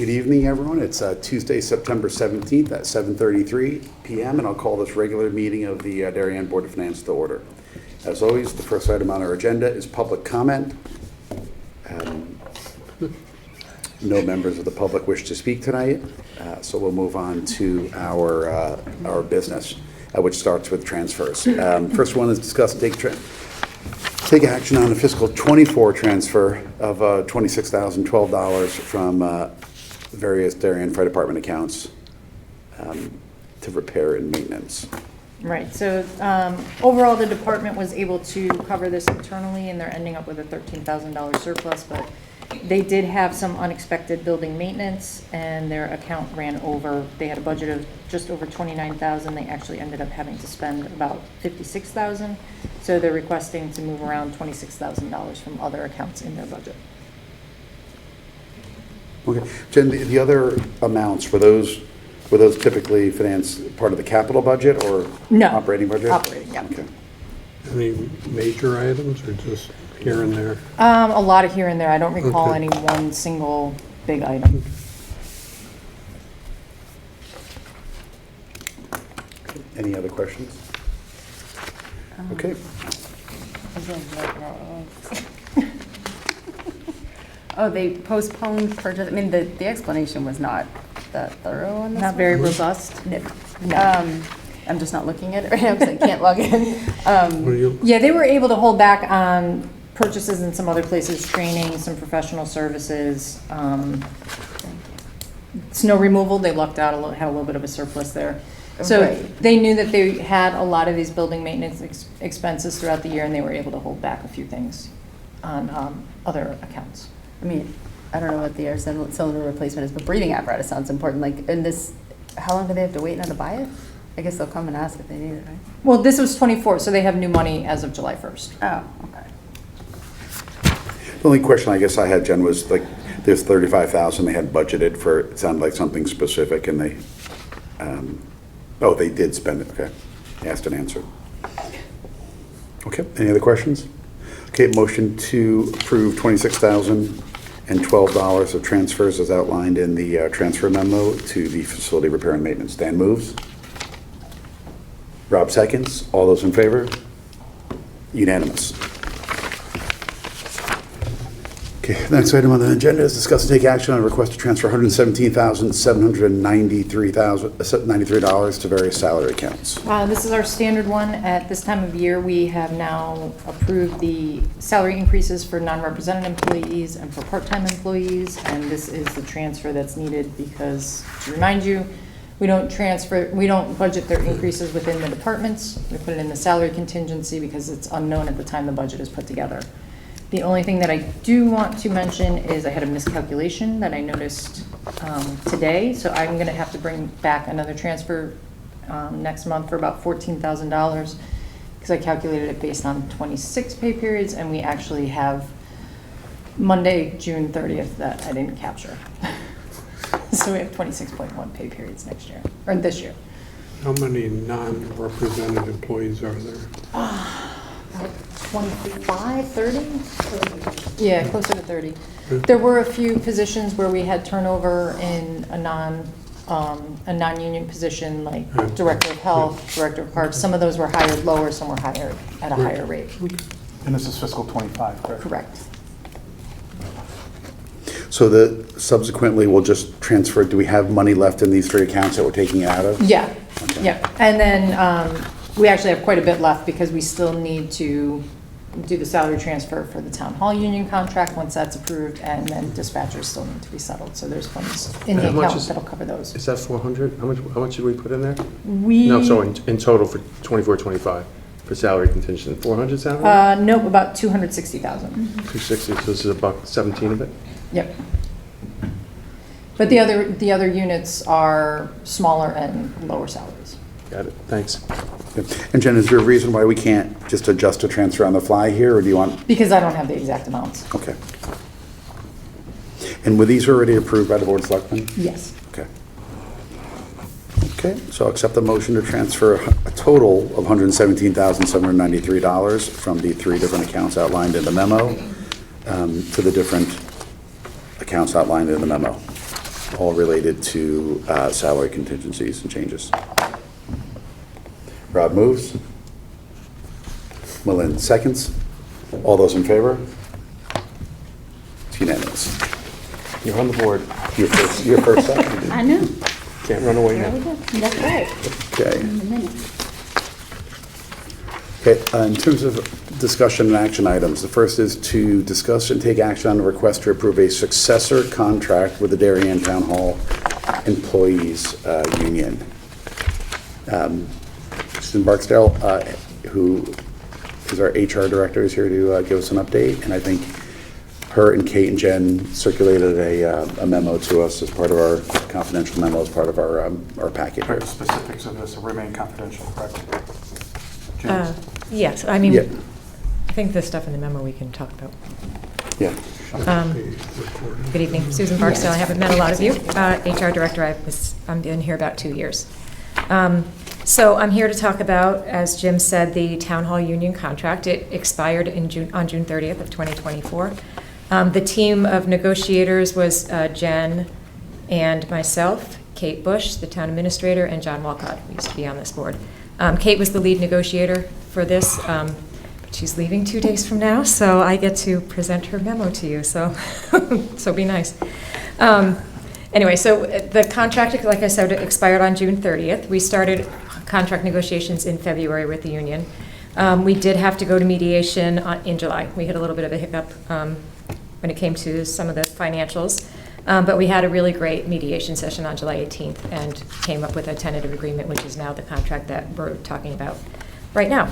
Good evening, everyone. It's Tuesday, September 17th at 7:33 p.m., and I'll call this regular meeting of the Darien Board of Finance to order. As always, the first item on our agenda is public comment. No members of the public wish to speak tonight, so we'll move on to our business, which starts with transfers. First one is discuss take action on the fiscal 24 transfer of $26,012 from various Darien Fire Department accounts to repair and maintenance. Right, so overall the department was able to cover this internally and they're ending up with a $13,000 surplus, but they did have some unexpected building maintenance and their account ran over. They had a budget of just over $29,000. They actually ended up having to spend about $56,000. So they're requesting to move around $26,000 from other accounts in their budget. Okay, Jen, the other amounts, were those typically financed part of the capital budget or No. operating budget? Operating, yeah. Okay. Any major items or just here and there? A lot of here and there. I don't recall Okay. any one single big item. Any other questions? Okay. Oh, they postponed purchase. I mean, the explanation was not that thorough on this. Not very robust. No. No. I'm just not looking at it right now because I can't log in. What do you, Yeah, they were able to hold back on purchases in some other places, training, some professional services. Snow removal, they lucked out, had a little bit of a surplus there. So Right. they knew that they had a lot of these building maintenance expenses throughout the year, and they were able to hold back a few things on other accounts. I mean, I don't know what the air cylinder replacement is, but breathing apparatus sounds important. Like, in this, how long do they have to wait now to buy it? I guess they'll come and ask if they need it, right? Well, this was 24, so they have new money as of July 1st. Oh, okay. The only question I guess I had, Jen, was like, there's $35,000 they had budgeted for, it sounded like something specific, and they, oh, they did spend it, okay. Asked and answered. Okay, any other questions? Okay, motion to approve $26,012 of transfers as outlined in the transfer memo to the facility repair and maintenance. Dan moves. Rob seconds. All those in favor? Unanimous. Okay, next item on the agenda is discuss and take action on a request to transfer $117,793 to various salary accounts. This is our standard one. At this time of year, we have now approved the salary increases for non-represented employees and for part-time employees, and this is the transfer that's needed because, to remind you, we don't budget their increases within the departments. We put it in the salary contingency because it's unknown at the time the budget is put together. The only thing that I do want to mention is I had a miscalculation that I noticed today, so I'm going to have to bring back another transfer next month for about $14,000 because I calculated it based on 26 pay periods, and we actually have Monday, June 30th that I didn't capture. So we have 26.1 pay periods next year, or this year. how many non-represented employees are there? 25, 30? Yeah, closer to 30. There were a few positions where we had turnover in a non-union position, like Director of Health, Director of Parks. Some of those were hired lower, some were hired at a higher rate. And this is fiscal 25, correct? Correct. So subsequently we'll just transfer, do we have money left in these three accounts that we're taking it out of? Yeah, Okay. yeah. And then we actually have quite a bit left because we still need to do the salary transfer for the town hall union contract once that's approved, and then dispatchers still need to be settled. So there's funds in the How much account is- that'll cover those. Is that 400? How much did we put in there? We No, so in total for 24, 25 for salary contingent, 400 salary? nope, about 260,000. 260, so this is about 17 of it? Yep. But the other units are smaller and lower salaries. Got it, thanks. And Jen, is there a reason why we can't just adjust a transfer on the fly here, or do you want? Because I don't have the exact amounts. Okay. And were these already approved by the Board of Selectmen? Yes. Okay. Okay, so I'll accept the motion to transfer a total of $117,793 from the three different accounts outlined in the memo to the different accounts outlined in the memo. all related to salary contingencies and changes. Rob moves. Malin seconds. All those in favor? It's unanimous. You're on the board. Your first second. I know. Can't run away There we now. go. That's right. Okay. In a minute. Okay, in terms of discussion and action items, the first is to discuss and take action on a request to approve a successor contract with the Darien Town Hall Employees Union. Susan Barksdale, who is our HR director, is here to give us an update, and I think her and Kate and Jen circulated a memo to us as part of our confidential memo, as part of our packet here. The specifics of this remain confidential, correct? James? Yes, I mean, Yeah. I think the stuff in the memo we can talk about. Yeah. Good evening, Susan Barksdale. I haven't met a lot of you. HR Director, I've been here about 2 years. So I'm here to talk about, as Jim said, the Town Hall Union contract. It expired on June 30th of 2024. The team of negotiators was Jen and myself, Kate Bush, the town administrator, and John Walcott, who used to be on this board. Kate was the lead negotiator for this. She's leaving 2 days from now, so I get to present her memo to you, so so be nice. Anyway, so the contract, like I said, expired on June 30th. We started contract negotiations in February with the union. We did have to go to mediation in July. We had a little bit of a hiccup when it came to some of the financials, but we had a really great mediation session on July 18th and came up with a tentative agreement, which is now the contract that we're talking about right now.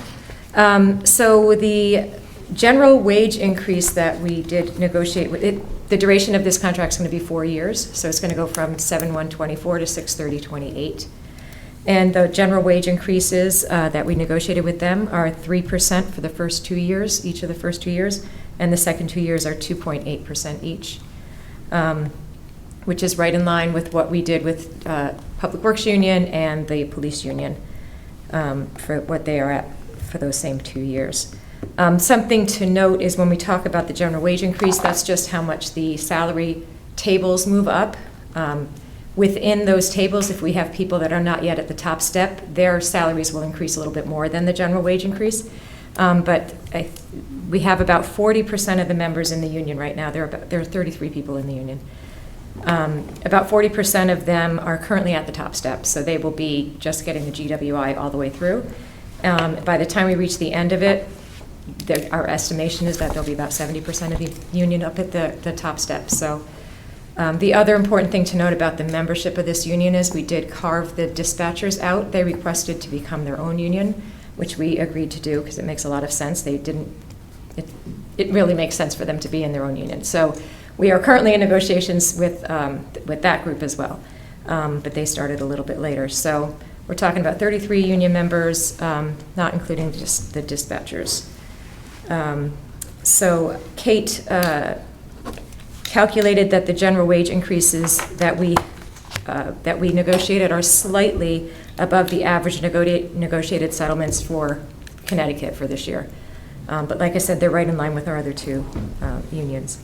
So the general wage increase that we did negotiate with it, the duration of this contract is going to be 4 years, so it's going to go from 7/1/24 to 6/30/28. And the general wage increases that we negotiated with them are 3% for the first 2 years, each of the first 2 years, and the second 2 years are 2.8% each, which is right in line with what we did with Public Works Union and the Police Union for what they are at for those same 2 years. Something to note is when we talk about the general wage increase, that's just how much the salary tables move up. Within those tables, if we have people that are not yet at the top step, their salaries will increase a little bit more than the general wage increase. But we have about 40% of the members in the union right now. There are 33 people in the union. About 40% of them are currently at the top step, so they will be just getting the GWI all the way through. By the time we reach the end of it, our estimation is that there'll be about 70% of the union up at the top step. So the other important thing to note about the membership of this union is we did carve the dispatchers out. They requested to become their own union, which we agreed to do because it makes a lot of sense. It really makes sense for them to be in their own union. So we are currently in negotiations with that group as well, but they started a little bit later. So we're talking about 33 union members, not including just the dispatchers. So Kate calculated that the general wage increases that we negotiated are slightly above the average negotiated settlements for Connecticut for this year. But like I said, they're right in line with our other two unions.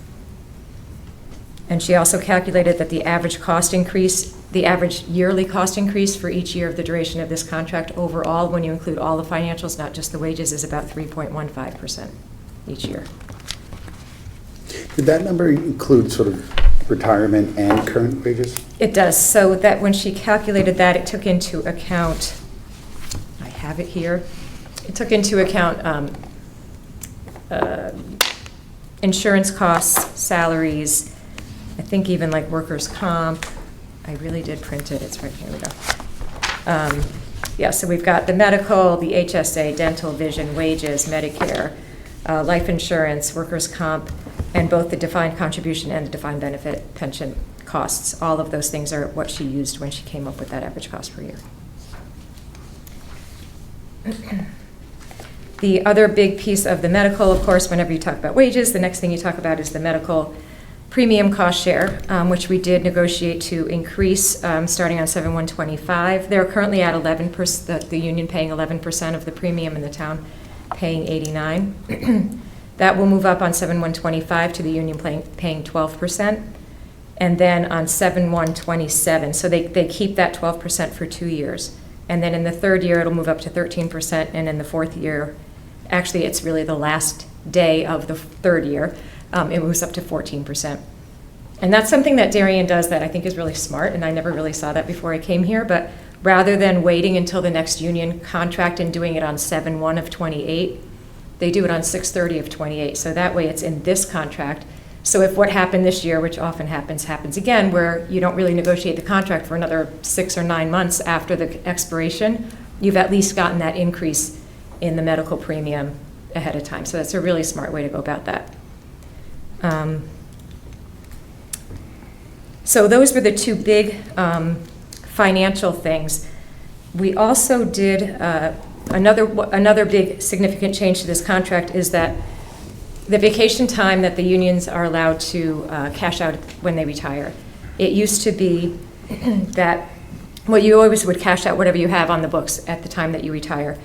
And she also calculated that the average yearly cost increase for each year of the duration of this contract overall, when you include all the financials, not just the wages, is about 3.15% each year. Did that number include sort of retirement and current wages? It does. So that when she calculated that, it took into account, I have it here, it took into account insurance costs, salaries, I think even like workers' comp. I really did print it. It's right here. We go. Yeah, so we've got the medical, the HSA, dental, vision, wages, Medicare, life insurance, workers' comp, and both the defined contribution and the defined benefit pension costs. All of those things are what she used when she came up with that average cost per year. The other big piece of the medical, of course, whenever you talk about wages, the next thing you talk about is the medical premium cost share, which we did negotiate to increase starting on 7/1/25. They're currently at 11%, the union paying 11% of the premium and the town paying 89%. That will move up on 7/1/25 to the union paying 12%. and then on 7/1/27. So they keep that 12% for 2 years. And then in the third year, it'll move up to 13%, and in the fourth year, actually, it's really the last day of the third year, it moves up to 14%. And that's something that Darien does that I think is really smart, and I never really saw that before I came here, but rather than waiting until the next union contract and doing it on 7/1/28, they do it on 6/30/28. So that way it's in this contract. So if what happened this year, which often happens again, where you don't really negotiate the contract for another 6 or 9 months after the expiration, you've at least gotten that increase in the medical premium ahead of time. So that's a really smart way to go about that. So those were the two big financial things. We also did another big significant change to this contract is that the vacation time that the unions are allowed to cash out when they retire. It used to be that, well, you always would cash out whatever you have on the books at the time that you retire.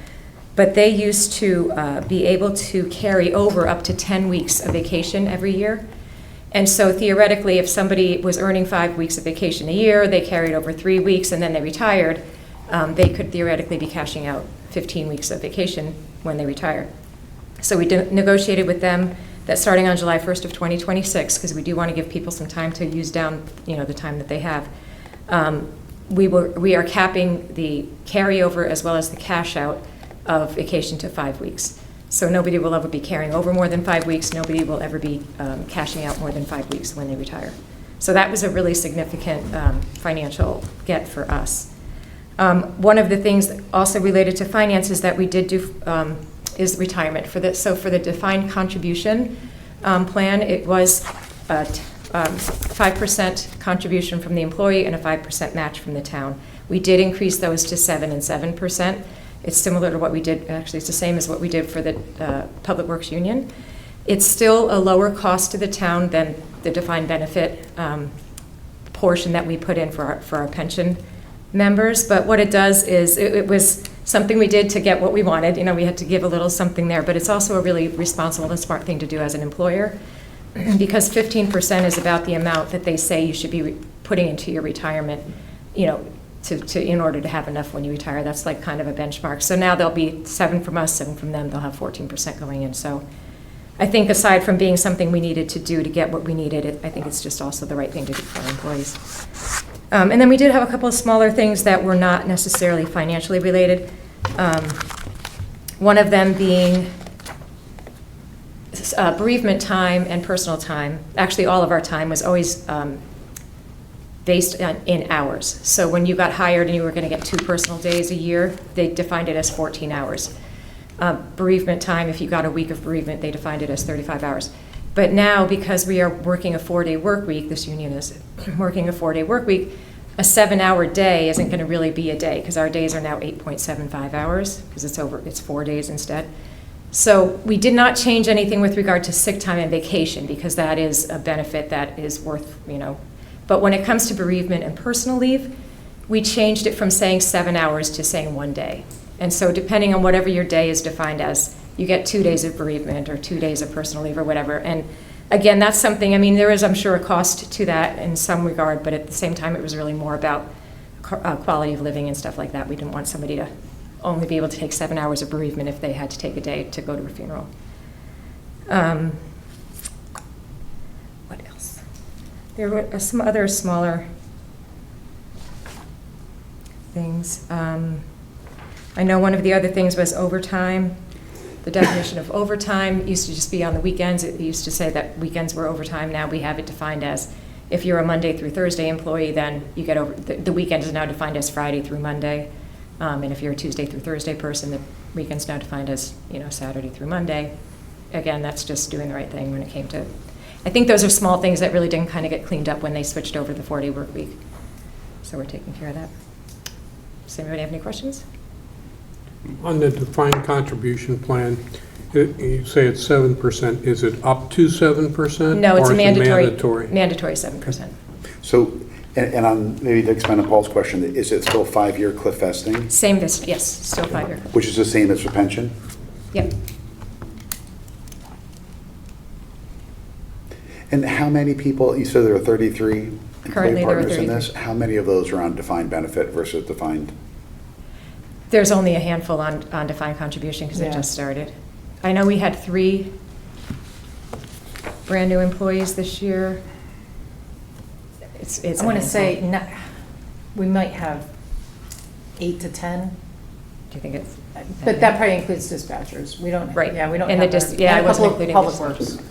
But they used to be able to carry over up to 10 weeks of vacation every year. And so theoretically, if somebody was earning 5 weeks of vacation a year, they carried over 3 weeks, and then they retired, they could theoretically be cashing out 15 weeks of vacation when they retire. So we negotiated with them that starting on July 1st of 2026, because we do want to give people some time to use down, the time that they have, we are capping the carryover as well as the cash out of vacation to 5 weeks. So nobody will ever be carrying over more than 5 weeks. Nobody will ever be cashing out more than 5 weeks when they retire. So that was a really significant financial get for us. One of the things also related to finances that we did do is retirement for this. So for the defined contribution plan, it was a 5% contribution from the employee and a 5% match from the town. We did increase those to 7% and 7%. It's similar to what we did, actually it's the same as what we did for the Public Works Union. It's still a lower cost to the town than the defined benefit portion that we put in for our pension members, but what it does is, it was something we did to get what we wanted, we had to give a little something there, but it's also a really responsible and smart thing to do as an employer, because 15% is about the amount that they say you should be putting into your retirement, in order to have enough when you retire. That's like kind of a benchmark. So now there'll be 7 from us, 7 from them, they'll have 14% going in. So I think aside from being something we needed to do to get what we needed, I think it's just also the right thing to do for our employees. And then we did have a couple of smaller things that were not necessarily financially related. One of them being bereavement time and personal time. Actually, all of our time was always based in hours. So when you got hired and you were going to get 2 personal days a year, they defined it as 14 hours. Bereavement time, if you got a week of bereavement, they defined it as 35 hours. But now, because we are working a 4-day work week, this union is working a 4-day work week, a 7-hour day isn't going to really be a day, because our days are now 8.75 hours, because it's 4 days instead. So we did not change anything with regard to sick time and vacation, because that is a benefit that is worth, But when it comes to bereavement and personal leave, we changed it from saying 7 hours to saying 1 day. And so depending on whatever your day is defined as, you get 2 days of bereavement or 2 days of personal leave or whatever. And again, that's something, there is, I'm sure, a cost to that in some regard, but at the same time, it was really more about quality of living and stuff like that. We didn't want somebody to only be able to take 7 hours of bereavement if they had to take a day to go to a funeral. What else? There were some other smaller things. I know one of the other things was overtime. The definition of overtime used to just be on the weekends. It used to say that weekends were overtime. Now we have it defined as, if you're a Monday through Thursday employee, then you get over, the weekend is now defined as Friday through Monday. And if you're a Tuesday through Thursday person, the weekend's now defined as, Saturday through Monday. Again, that's just doing the right thing when it came to, I think those are small things that really didn't kind of get cleaned up when they switched over to the 4-day work week. So we're taking care of that. Does anybody have any questions? On the defined contribution plan, you say it's 7%. Is it up to 7%? No, it's or a mandatory. Mandatory 7%. So, and on, maybe to expand on Paul's question, is it still 5-year cliff vesting? Same this, yes, still 5-year. Which is the same as for pension? Yep. And how many people, you said there are 33 Currently, employee there are partners in 33. this? How many of those are on defined benefit versus defined? There's only a handful on defined contribution because it Yeah. just started. I know we had 3 brand-new employees this year. It's I a want to handful. say, we might have 8 to 10, Do you think it's? but that probably includes dispatchers. We don't, Right. yeah, we don't And the have. dis- yeah, I and a wasn't couple of including Public dispatchers. Works.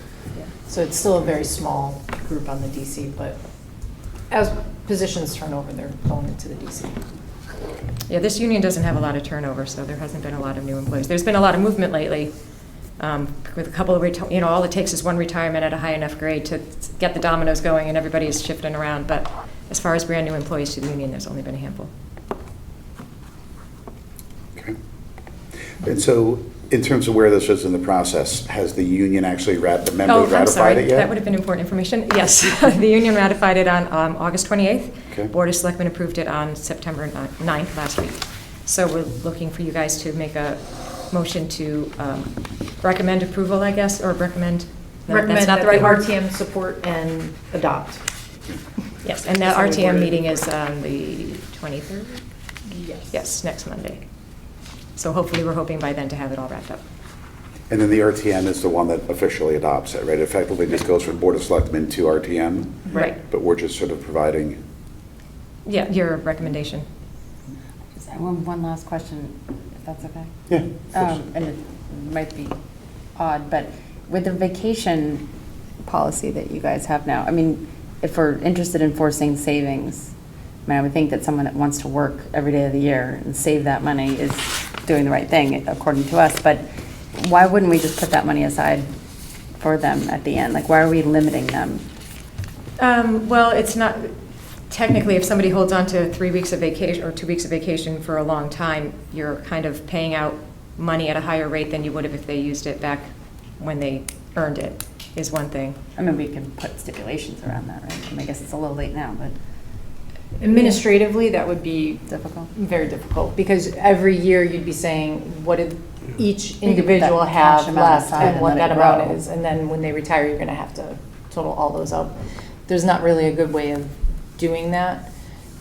So it's still a very small group on the DC, but as positions turn over, they're going into the DC. Yeah, this union doesn't have a lot of turnover, so there hasn't been a lot of new employees. There's been a lot of movement lately, with a couple of, all it takes is one retirement at a high enough grade to get the dominoes going, and everybody is shifting around. But as far as brand-new employees to the union, there's only been a handful. Okay. And so, in terms of where this is in the process, has the union actually, the members Oh, I'm ratified sorry, it yet? that would have been important information. Yes, the union ratified it on August 28th. Okay. Board of Selectmen approved it on September 9th last week. So we're looking for you guys to make a motion to recommend approval, I guess, or recommend. No, Recommend that's not that the right the word. RTM support and adopt. Yes, and that That's how we RTM worded it. meeting is on the 23rd? Yes. Yes, next Monday. So hopefully, we're hoping by then to have it all wrapped up. And then the RTM is the one that officially adopts it, right? It effectively just goes from Board of Selectmen to RTM, Right. but we're just sort of providing, Yeah, your recommendation. One last question, if that's okay. yeah. And it might be odd, but with the vacation policy that you guys have now, I mean, if we're interested in forcing savings, I mean, I would think that someone that wants to work every day of the year and save that money is doing the right thing, according to us, but why wouldn't we just put that money aside for them at the end? Like, why are we limiting them? Well, it's not, technically, if somebody holds on to 3 weeks of vacation or 2 weeks of vacation for a long time, you're kind of paying out money at a higher rate than you would have if they used it back when they earned it, is one thing. I mean, we can put stipulations around that, right? I mean, I guess it's a little late now, but Administratively, that would be difficult. very difficult, because every year you'd be saying, what did each You could put individual that cash have amount left aside and and what let that it amount grow. is, and then when they retire, you're gonna have to total all those up. There's not really a good way of doing that,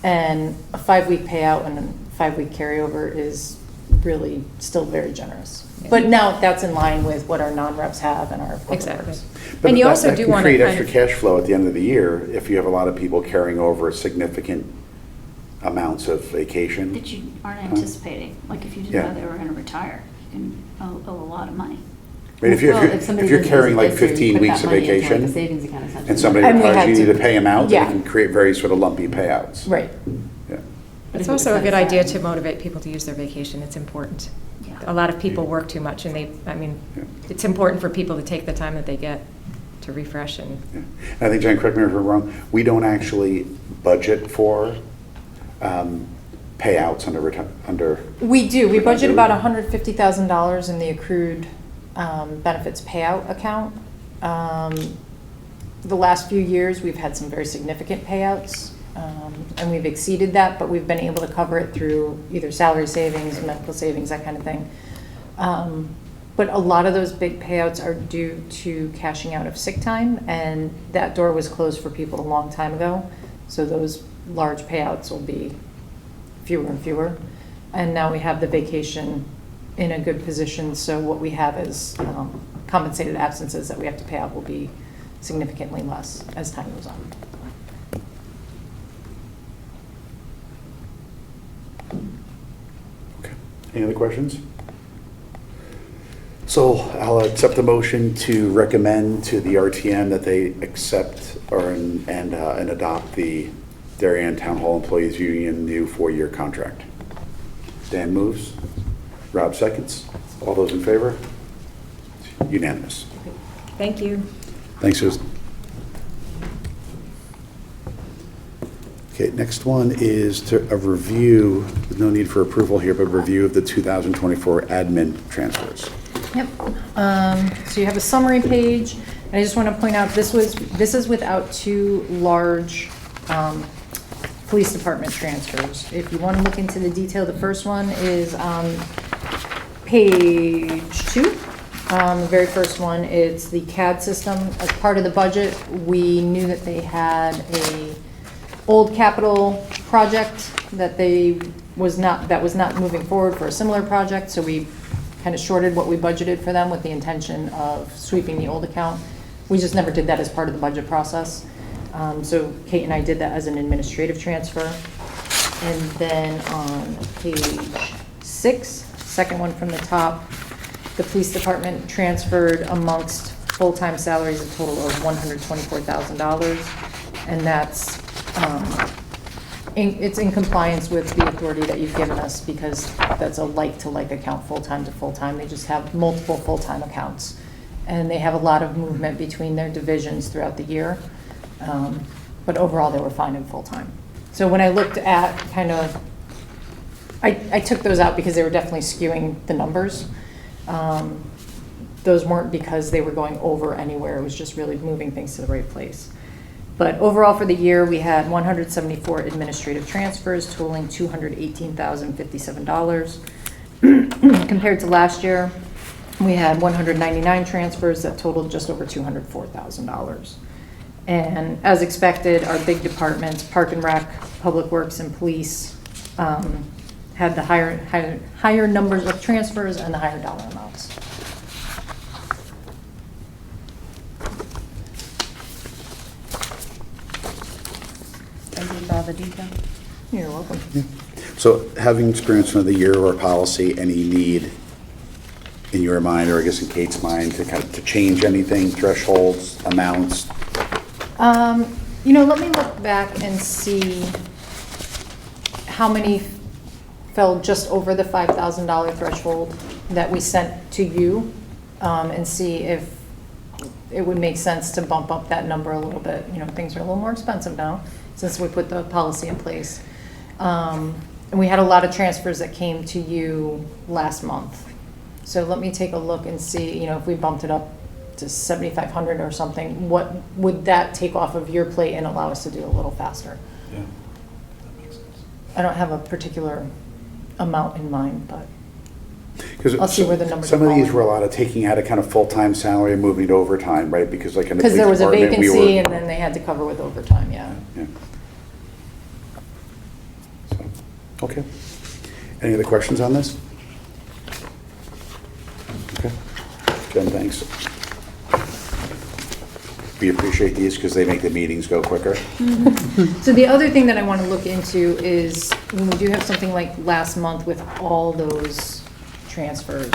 and a 5-week payout and a 5-week carryover is really still very generous. But now that's in line with what our non-reps have and our public Exactly. works. But And you that- also that do can want to create kind extra of. cash flow at the end of the year if you have a lot of people carrying over significant amounts of vacation. That you aren't anticipating, like if you didn't Yeah. know they were gonna retire, you can owe a lot of money. I mean, if Well, you're somebody carrying like lives there, you 15 put weeks that of money into, like, vacation a savings account essentially. and somebody And we retires, had you need to- to pay them out, yeah. and it can create very sort of lumpy payouts. Right. Yeah. But It's if it was also a set good idea aside- to motivate people to use their vacation. It's important. Yeah. A lot of people work too much, and Yeah. it's important for people to take the time that they get to refresh and. Yeah. And I think, Jen, correct me if I'm wrong, we don't actually budget for payouts under. We do. We We're not budget doing about it. $150,000 in the accrued benefits payout account. The last few years, we've had some very significant payouts, and we've exceeded that, but we've been able to cover it through either salary savings, medical savings, that kind of thing. But a lot of those big payouts are due to cashing out of sick time, and that door was closed for people a long time ago. So those large payouts will be fewer and fewer. And now we have the vacation in a good position, so what we have is compensated absences that we have to pay out will be significantly less as time goes on. Okay. Any other questions? So I'll accept the motion to recommend to the RTM that they accept and adopt the Darien Town Hall Employees Union new 4-year contract. Dan moves. Rob seconds. All those in favor? Unanimous. Thank you. Thanks, Susan. Okay, next one is a review, there's no need for approval here, but review of the 2024 admin transfers. Yep. So you have a summary page, and I just want to point out, this is without 2 large police department transfers. If you want to look into the detail, the first one is on page 2. The very first one, it's the CAD system. As part of the budget, we knew that they had a old capital project that was not moving forward for a similar project, so we kind of shorted what we budgeted for them with the intention of sweeping the old account. We just never did that as part of the budget process. So Kate and I did that as an administrative transfer. And then on page 6, second one from the top, the police department transferred amongst full-time salaries a total of $124,000. And that's, it's in compliance with the authority that you've given us, because that's a like-to-like account, full-time to full-time. They just have multiple full-time accounts. And they have a lot of movement between their divisions throughout the year. But overall, they were fine in full-time. So when I looked at kind of, I took those out because they were definitely skewing the numbers. Those weren't because they were going over anywhere. It was just really moving things to the right place. But overall for the year, we had 174 administrative transfers totaling $218,057. Compared to last year, we had 199 transfers that totaled just over $204,000. And as expected, our big departments, Park and Rec, Public Works, and Police, had the higher numbers of transfers and the higher dollar amounts. Thank you for all the detail. You're welcome. So having experienced another year of our policy, any need in your mind, or I guess in Kate's mind, to kind of to change anything, thresholds, amounts? Let me look back and see how many fell just over the $5,000 threshold that we sent to you, and see if it would make sense to bump up that number a little bit. Things are a little more expensive now since we put the policy in place. And we had a lot of transfers that came to you last month. So let me take a look and see, if we bumped it up to 7,500 or something, what would that take off of your plate and allow us to do a little faster? Yeah, that makes sense. I don't have a particular amount in mind, but 'Cause I'll see where the numbers some are of these falling. were a lot of taking out a kind of full-time salary and moving to overtime, right? Because like in the because police there was a department, we vacancy were. and then they had to cover with overtime, yeah. Yeah. So, okay. Any other questions on this? Okay. Jen, thanks. We appreciate these because they make the meetings go quicker. So the other thing that I want to look into is when we do have something like last month with all those transfers,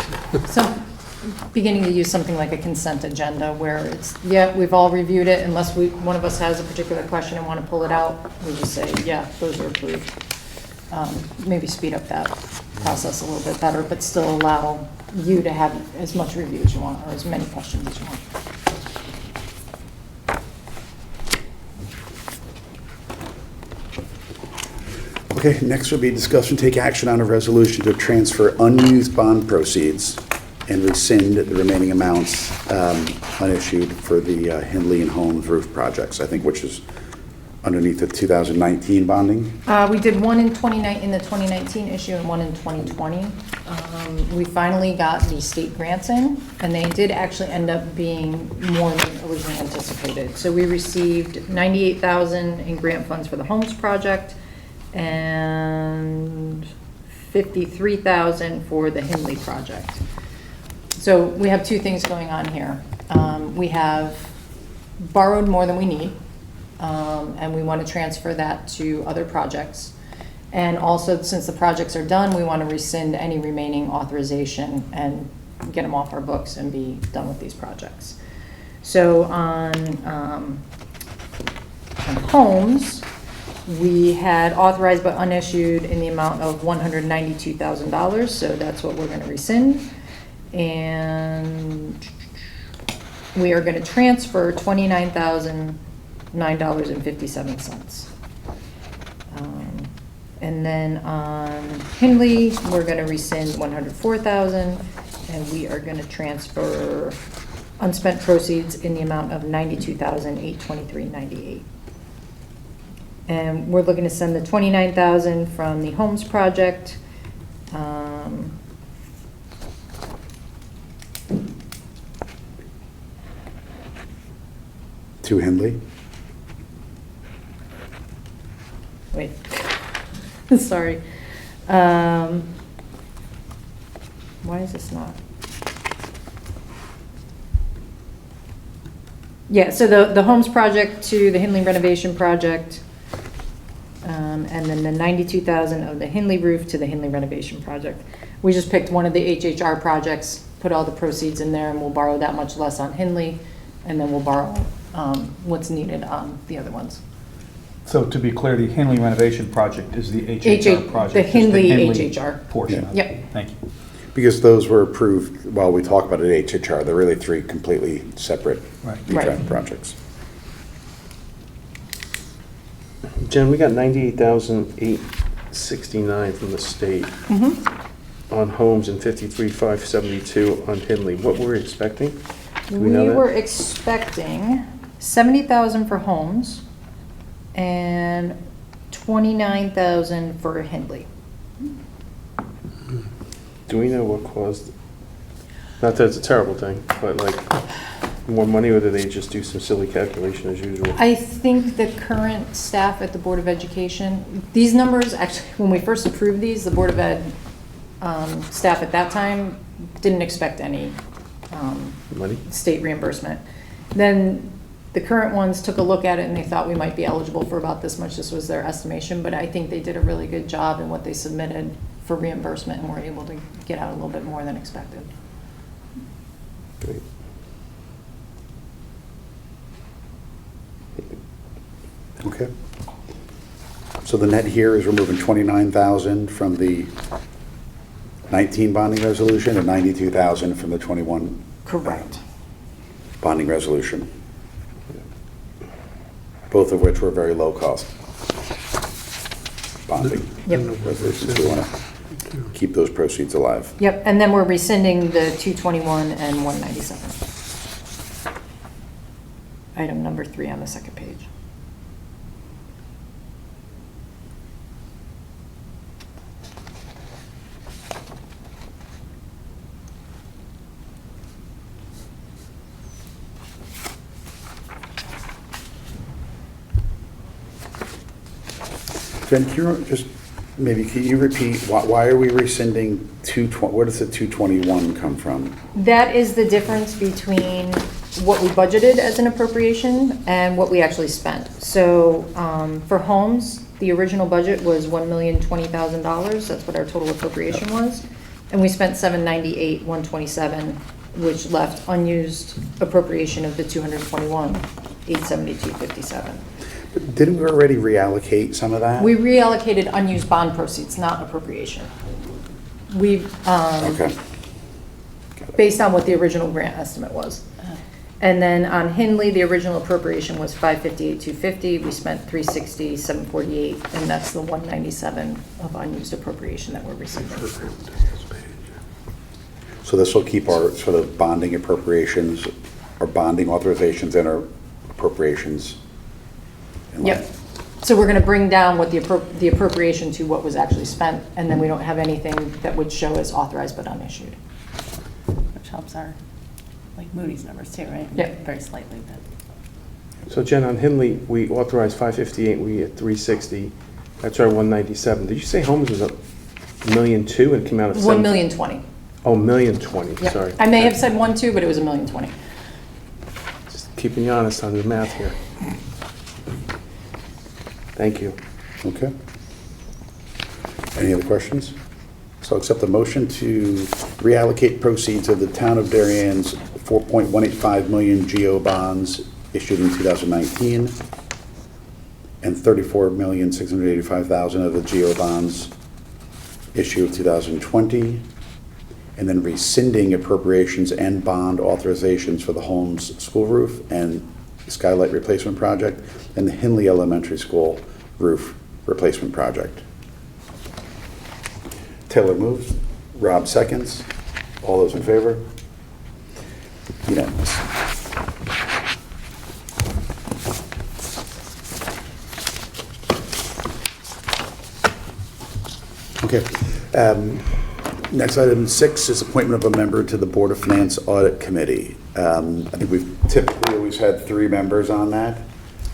beginning to use something like a consent agenda where it's, yeah, we've all reviewed it, unless one of us has a particular question and want to pull it out, we just say, yeah, those are approved. Maybe speed up that process a little bit better, but still allow you to have as much review as you want, or as many questions as you want. Okay, next will be discuss and take action on a resolution to transfer unused bond proceeds and rescind the remaining amounts unissued for the Hindley and Holmes roof projects, I think, which is underneath the 2019 bonding. We did one in the 2019 issue and one in 2020. We finally got the state grants in, and they did actually end up being more than originally anticipated. So we received $98,000 in grant funds for the Holmes project and $53,000 for the Hindley project. So we have two things going on here. We have borrowed more than we need, and we want to transfer that to other projects. And also, since the projects are done, we want to rescind any remaining authorization and get them off our books and be done with these projects. So on Holmes, we had authorized but unissued in the amount of $192,000, so that's what we're going to rescind. And we are going to transfer $29,009.57. And then on Hindley, we're going to rescind $104,000, and we are going to transfer unspent proceeds in the amount of $92,823.98. And we're looking to send the $29,000 from the Holmes project. 2 Hindley. Wait, sorry. Why is this not? Yeah, so the Holmes project to the Hindley renovation project, and then the 92,000 of the Hindley roof to the Hindley renovation project. We just picked one of the HHR projects, put all the proceeds in there, and we'll borrow that much less on Hindley, and then we'll borrow what's needed on the other ones. So to be clear, the Hindley renovation project is the HH HHR project? the just Hindley HHR. Portion of it? Yep. Thank you. Because those were approved, while we talk about it, HHR, they're really 3 completely separate Right. Right. projects. Jen, we got 98,869 from the state on Holmes and 53,572 on Hindley. What were we expecting? Do we know We that? were expecting 70,000 for Holmes and 29,000 for Hindley. Do we know what caused, not that it's a terrible thing, but like more money, or did they just do some silly calculation as usual? I think the current staff at the Board of Education, these numbers, actually, when we first approved these, the Board of Ed staff at that time didn't expect any Money? state reimbursement. Then the current ones took a look at it and they thought we might be eligible for about this much. This was their estimation, but I think they did a really good job in what they submitted for reimbursement and were able to get out a little bit more than expected. Great. Okay. So the net here is we're moving 29,000 from the 19 bonding resolution and 92,000 from the 21 Correct. bonding resolution. Both of which were very low cost bonding Yep. resolutions. We want to keep those proceeds alive. Yep, and then we're rescinding the 221 and 197. Item number 3 on the second page. Jen, can you just, maybe, can you repeat, why are we rescinding where does the 221 come from? That is the difference between what we budgeted as an appropriation and what we actually spent. So for Holmes, the original budget was $1,020,000. That's what our total appropriation was. And we spent $798,127, which left unused appropriation of the $221,872.57. But didn't we already reallocate some of that? We reallocated unused bond proceeds, not appropriation. We, Okay. based on what the original grant estimate was. And then on Hindley, the original appropriation was $558,250. We spent $360,748, and that's the $197 of unused appropriation that we're receiving. So this will keep our sort of bonding appropriations, or bonding authorizations and our appropriations in line. Yep. So we're going to bring down what the appropriation to what was actually spent, and then we don't have anything that would show as authorized but unissued. Which helps our, like Moody's numbers too, right? Yeah. Very slightly, but. So Jen, on Hindley, we authorized 558, we at 360. That's our 197. Did you say Holmes was $1.2 million and came out of $1,020,000. Oh, $1,020,000, Yep. sorry. I may have said 1.2, but it was $1,020,000. Just keeping you honest on the math here. Thank you. Okay. Any other questions? So accept the motion to reallocate proceeds of the town of Darien's 4.185 million GO bonds issued in 2019 and 34,685,000 of the GO bonds issued of 2020, and then rescinding appropriations and bond authorizations for the Holmes School roof and skylight replacement project and the Hindley Elementary School roof replacement project. Taylor moves, Rob seconds. All those in favor? Unanimous. Okay. Next, item 6 is appointment of a member to the Board of Finance Audit Committee. I think we've typically always had 3 members on that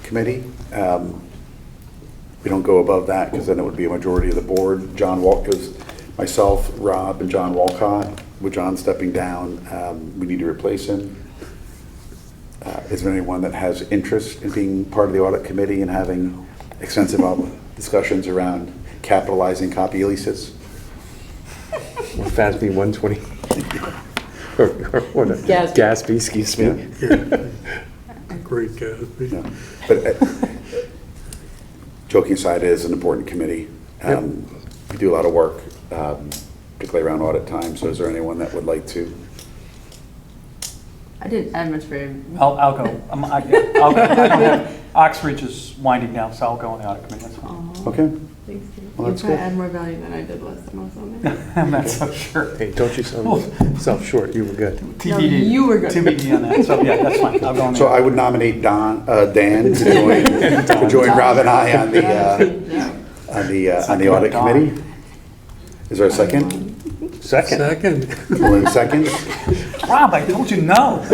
committee. We don't go above that because then it would be a majority of the board. John Walcott, myself, Rob, and John Walcott. With John stepping down, we need to replace him. Is there anyone that has interest in being part of the audit committee and having extensive discussions around capitalizing copy leases? Or FASB 120. Or what, Gatsby. Gatsby, excuse me. Great, Gatsby. No. But joking aside, it is an important committee. We do a lot of work, particularly around audit time. So is there anyone that would like to? I didn't have much for I'll go. I'll go. I don't have, Oxbridge is winding down, so I'll go on the audit committee. That's fine. Okay. Thanks, Steve. Well, You that's probably good. add more value than I did last time I was on there. I'm not so sure. Hey, don't you sell yourself short, you were good. TBD. you were good. TBD on that. So yeah, that's fine. I'll go on the So I audit. would nominate Dan to join Rob and I on the audit Don. committee. Is there a second? Second. Second. All in second? Rob, I told you no.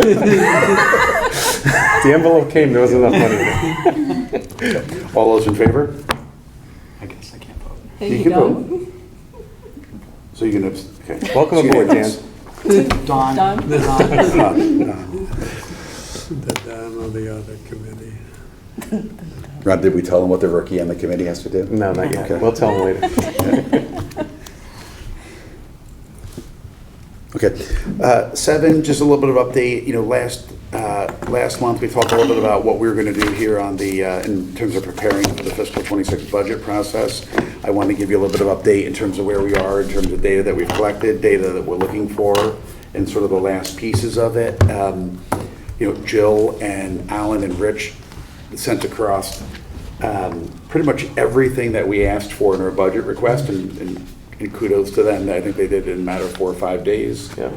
The envelope came, there wasn't enough money there. All those in favor? I guess I can't vote. Thank You you, can Don. vote. So you can, okay. Welcome aboard, Dan. Don. Don. The down on the other committee. Rob, did we tell them what the rookie on the committee has to do? No, not yet. Okay. We'll tell them later. Okay. 7, just a little bit of update. You know, last month we talked a little bit about what we were going to do here on the in terms of preparing for the fiscal 26 budget process. I want to give you a little bit of update in terms of where we are, in terms of data that we've collected, data that we're looking for, and sort of the last pieces of it. You know, Jill and Alan and Rich sent across pretty much everything that we asked for in our budget request, and kudos to them. I think they did it in a matter of 4 or 5 days. Yeah.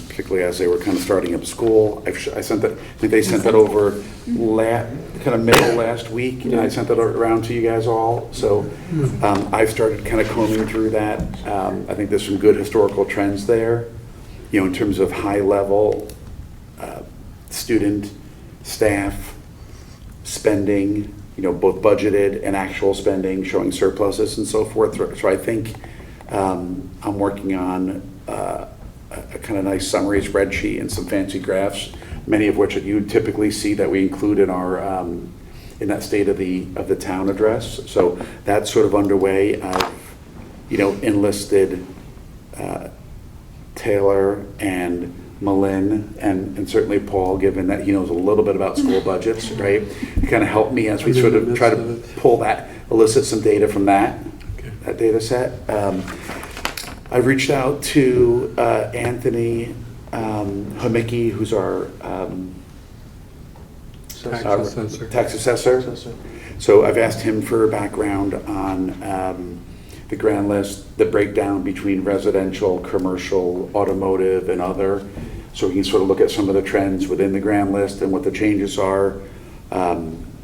Particularly as they were kind of starting up school. I sent that. I think they sent that over kind of middle last week, and I sent that around to you guys all. So I've started kind of combing through that. I think there's some good historical trends there. You know, in terms of high level student, staff, spending. You know, both budgeted and actual spending, showing surpluses and so forth. So I think I'm working on a kind of nice summary spreadsheet and some fancy graphs, many of which you typically see that we include in our in that state of the town address. So that's sort of underway. I've enlisted Taylor and Malin and certainly Paul, given that he knows a little bit about school budgets, right? Kind of help me as we sort of try to pull that, elicit some data from that data set. I've reached out to Anthony Homicki, who's our tax assessor. So I've asked him for background on the grand list, the breakdown between residential, commercial, automotive, and other. So we can sort of look at some of the trends within the grand list and what the changes are.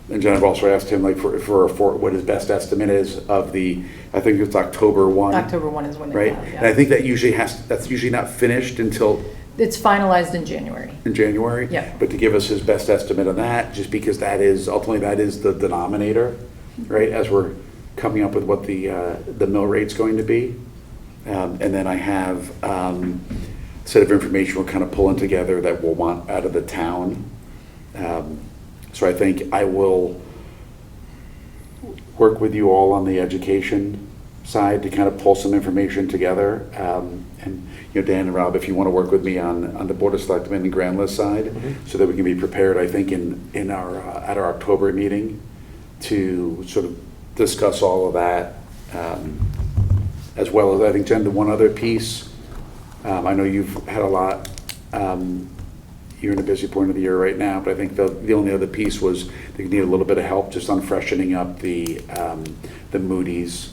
And then I've also asked him like for what his best estimate is of I think it's October 1. October 1 is when they Right? have, yeah. And I think that's usually not finished until It's finalized in January. in January. Yeah. But to give us his best estimate on that, just because ultimately that is the denominator, right? As we're coming up with what the mill rate's going to be. And then I have a set of information we're kind of pulling together that we'll want out of the town. So I think I will work with you all on the education side to kind of pull some information together. And Dan and Rob, if you want to work with me on the Board of Selectmen and Grand List side, so that we can be prepared, I think, in our at our October meeting to sort of discuss all of that, as well as I think, Jen, the one other piece. I know you've had a lot. You're in a busy point of the year right now, but I think the only other piece was they need a little bit of help just on freshening up the Moody's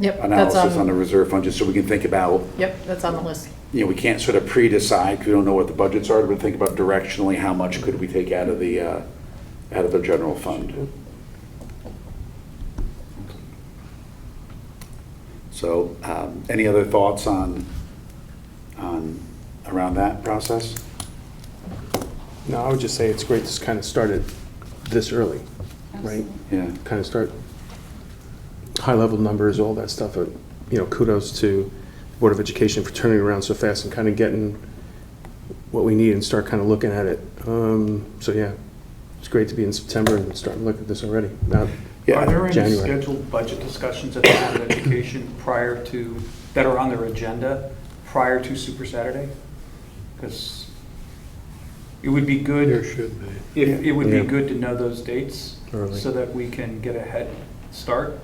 Yep, analysis on the reserve fund, just so we can think about. Yep, that's on the list. We can't sort of pre-decide because we don't know what the budgets are, but think about directionally how much could we take out of the general fund. So, any other thoughts on around that process? No, I would just say it's great to kind of start it this early, right? Yeah. Kind of start high-level numbers, all that stuff. Kudos to Board of Education for turning around so fast and kind of getting what we need and start kind of looking at it. So yeah, it's great to be in September and starting to look at this already. Now, Yeah, Are there any January. scheduled budget discussions at the Board of Education prior to, that are on their agenda prior to Super Saturday? Because it would be There good, should be. it would Yeah. be good to know those dates Early. so that we can get a head start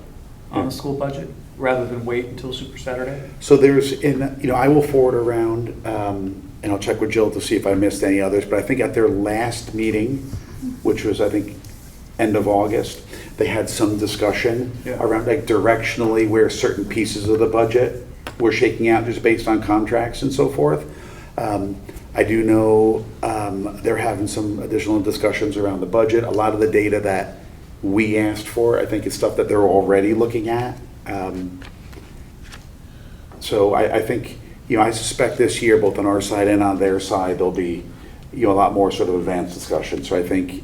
on the school budget rather than wait until Super Saturday. So I will forward around, and I'll check with Jill to see if I missed any others, but I think at their last meeting, which was, I think, end of August, they had some discussion Yeah. around like directionally where certain pieces of the budget were shaking out just based on contracts and so forth. I do know they're having some additional discussions around the budget. A lot of the data that we asked for, I think, is stuff that they're already looking at. So I think, I suspect this year, both on our side and on their side, there'll be, a lot more sort of advanced discussion. So I think,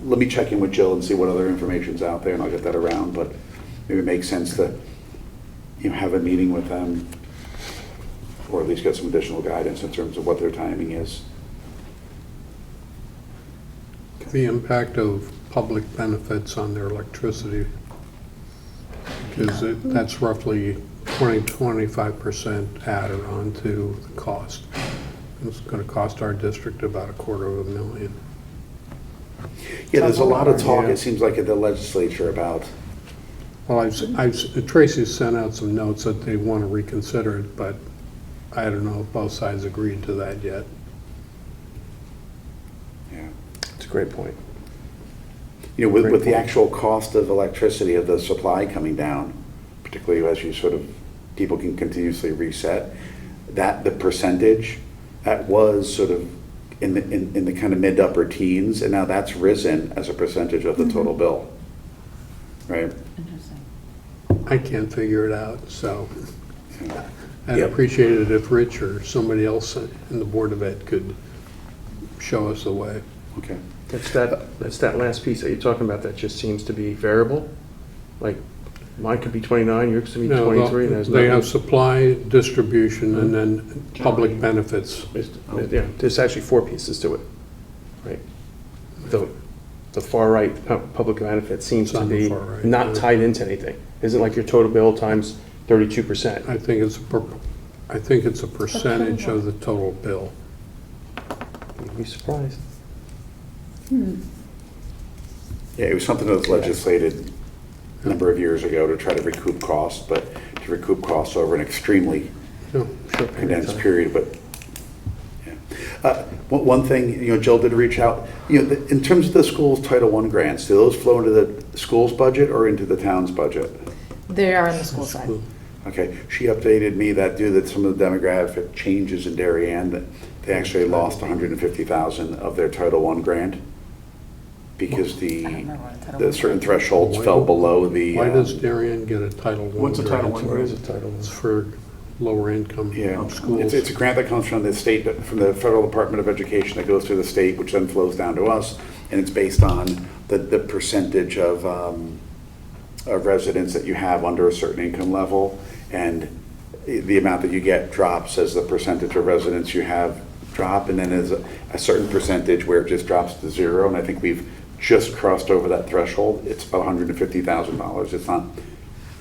let me check in with Jill and see what other information's out there, and I'll get that around, but maybe it makes sense to, have a meeting with them, or at least get some additional guidance in terms of what their timing is. The impact of public benefits on their electricity, because that's roughly 25% added on to the cost. It's going to cost our district about $250,000. Yeah, there's a lot of talk, Yeah. it seems like, at the legislature about, Well, Tracy sent out some notes that they want to reconsider it, but I don't know if both sides agreed to that yet. it's a great point. with Great the point. actual cost of electricity, of the supply coming down, particularly as you people can continuously reset, that the percentage, that was sort of in the kind of mid to upper teens, and now that's risen as a percentage of the total bill, right? Interesting. I can't figure it out, so I'd Yeah. appreciate it if Rich or somebody else in the Board of Ed could show us the way. Okay. That's that last piece that you're talking about that just seems to be variable. Like, mine could be 29, yours could be No, 23, and there's they have nothing. supply, distribution, and then public benefits. Yeah, there's actually 4 pieces to it, right? The far right, public benefit seems It's to on the be far right, not yeah. tied into anything. Isn't like your total bill times 32%. I think it's a percentage of the total bill. You'd be surprised. Yeah, it was something that was legislated a number of years ago to try to recoup costs, but to recoup costs over an extremely No, Short period of condensed time. period, but, yeah. One thing, Jill did reach out, in terms of the school's Title I grants, do those flow into the school's budget or into the town's budget? They are on the school side. Okay, she updated me that due to some of the demographic changes in Darien, that they actually lost $150,000 of their Title I grant because I don't remember what Title the I certain grant. thresholds fell below the. Why does Darien get a Title I What's a Title I grant? What is the title? It's for lower income Yeah, schools. it's a grant that comes from the state, from the Federal Department of Education that goes through the state, which then flows down to us, and it's based on the percentage of residents that you have under a certain income level, and the amount that you get drops as the percentage of residents you have drop, and then there's a certain percentage where it just drops to zero, and I think we've just crossed over that threshold. It's about $150,000. It's not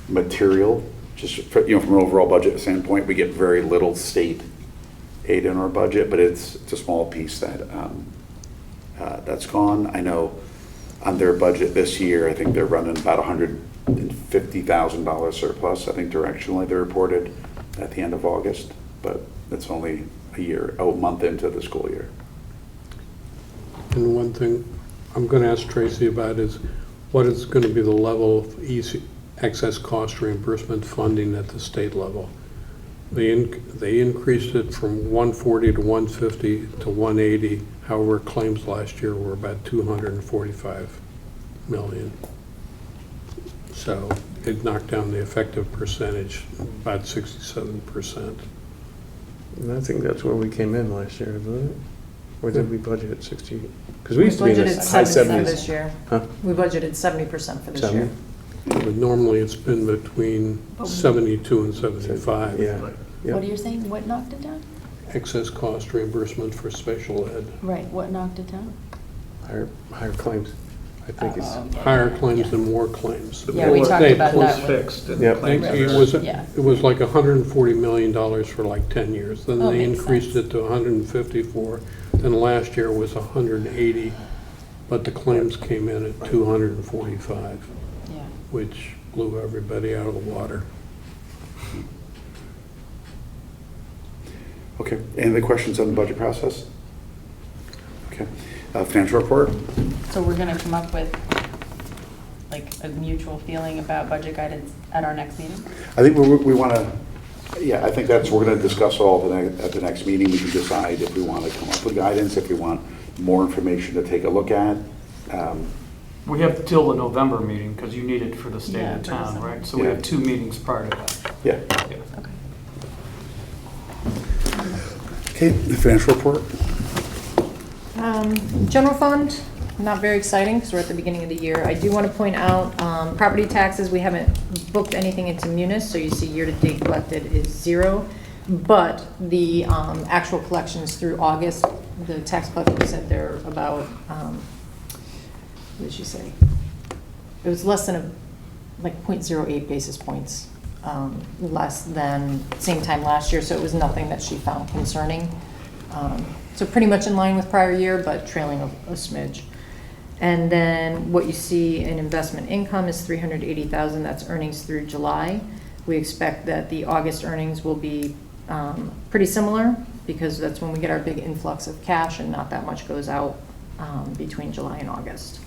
material, just from an overall budget standpoint, we get very little state aid in our budget, but it's a small piece that that's gone. I know on their budget this year, I think they're running about $150,000 surplus. I think directionally they reported at the end of August, but that's only a month into the school year. And one thing I'm going to ask Tracy about is what is going to be the level of excess cost reimbursement funding at the state level? They increased it from 140 to 150 to 180. However, claims last year were about 245 million. So it knocked down the effective percentage about 67%. And I think that's where we came in last year, wasn't it? Or did we budget at 60? Because we used to be in the budgeted high 70 70s. this year. Huh? We budgeted 70% for this year. 70? But normally it's been between 72 and 75. Yeah. yeah. What are you saying? What knocked it down? Excess cost reimbursement for special ed. Right, what knocked it down? Higher claims, I think is. Higher claims and more claims. Yeah, we talked They- about Close that with- fixed and Yep. claims It are- was, Yeah. it was like $140 million for like 10 years. Then Oh, they makes increased sense. it to 154. Then last year was 180, but the claims came in at 245, Yeah. which blew everybody out of the water. Okay, any other questions on the budget process? Okay, financial report? So we're gonna come up with like a mutual feeling about budget guidance at our next meeting? I think we want to, yeah, I think that's, we're going to discuss all at the next meeting. We can decide if we want to come up with guidance, if we want more information to take a look at. We have till the November meeting, because you need it for the state Yeah, of for town, December. right? So we Yeah. have 2 meetings prior to that. Yeah. Yeah. Okay. Okay, the financial report? General fund, not very exciting because we're at the beginning of the year. I do want to point out, property taxes, we haven't booked anything into Munis, so you see year-to-date collected is 0. But the actual collections through August, the tax collector said they're about, what did she say? It was less than like 0.08 basis points, less than same time last year, so it was nothing that she found concerning. So pretty much in line with prior year, but trailing a smidge. And then what you see in investment income is $380,000, that's earnings through July. We expect that the August earnings will be pretty similar, because that's when we get our big influx of cash and not that much goes out between July and August.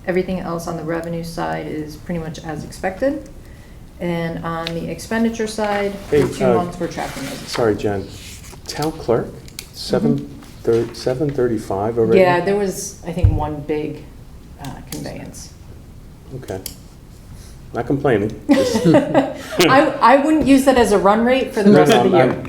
Everything else on the revenue side is pretty much as expected. And on the expenditure side, Hey, for 2 months, we're tracking those. Sorry, Jen. Town clerk, 735 already? Yeah, there was, I think, one big conveyance. Okay. Not complaining. Just- I wouldn't use that as a run rate for the rest of the year.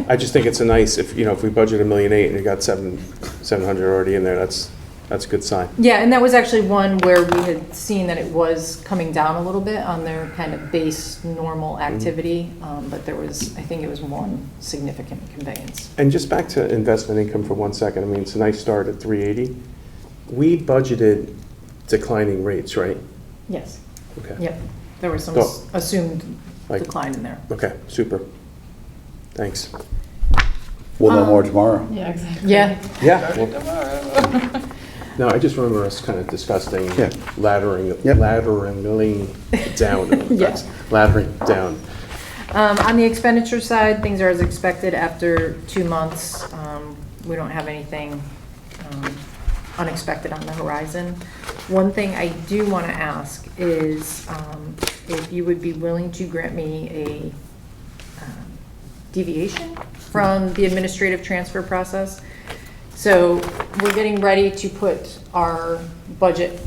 I just think it's a nice, if we budget $1.8 million and you got 700 already in there, that's a good sign. Yeah, and that was actually one where we had seen that it was coming down a little bit on their kind of base normal activity, but there was, I think it was one significant conveyance. And just back to investment income for 1 second, I mean, it's a nice start at 380. We budgeted declining rates, right? Yes, Okay. yep. There was some So, assumed like- decline in there. Okay, super. Thanks. We'll know more tomorrow. Yeah, exactly. Yeah, Yeah. No, I just remember us kind of discussing Yeah. laddering Yep. down. Yeah. Laddering down. on the expenditure side, things are as expected after 2 months. We don't have anything unexpected on the horizon. One thing I do want to ask is if you would be willing to grant me a deviation from the administrative transfer process. So we're getting ready to put our budget,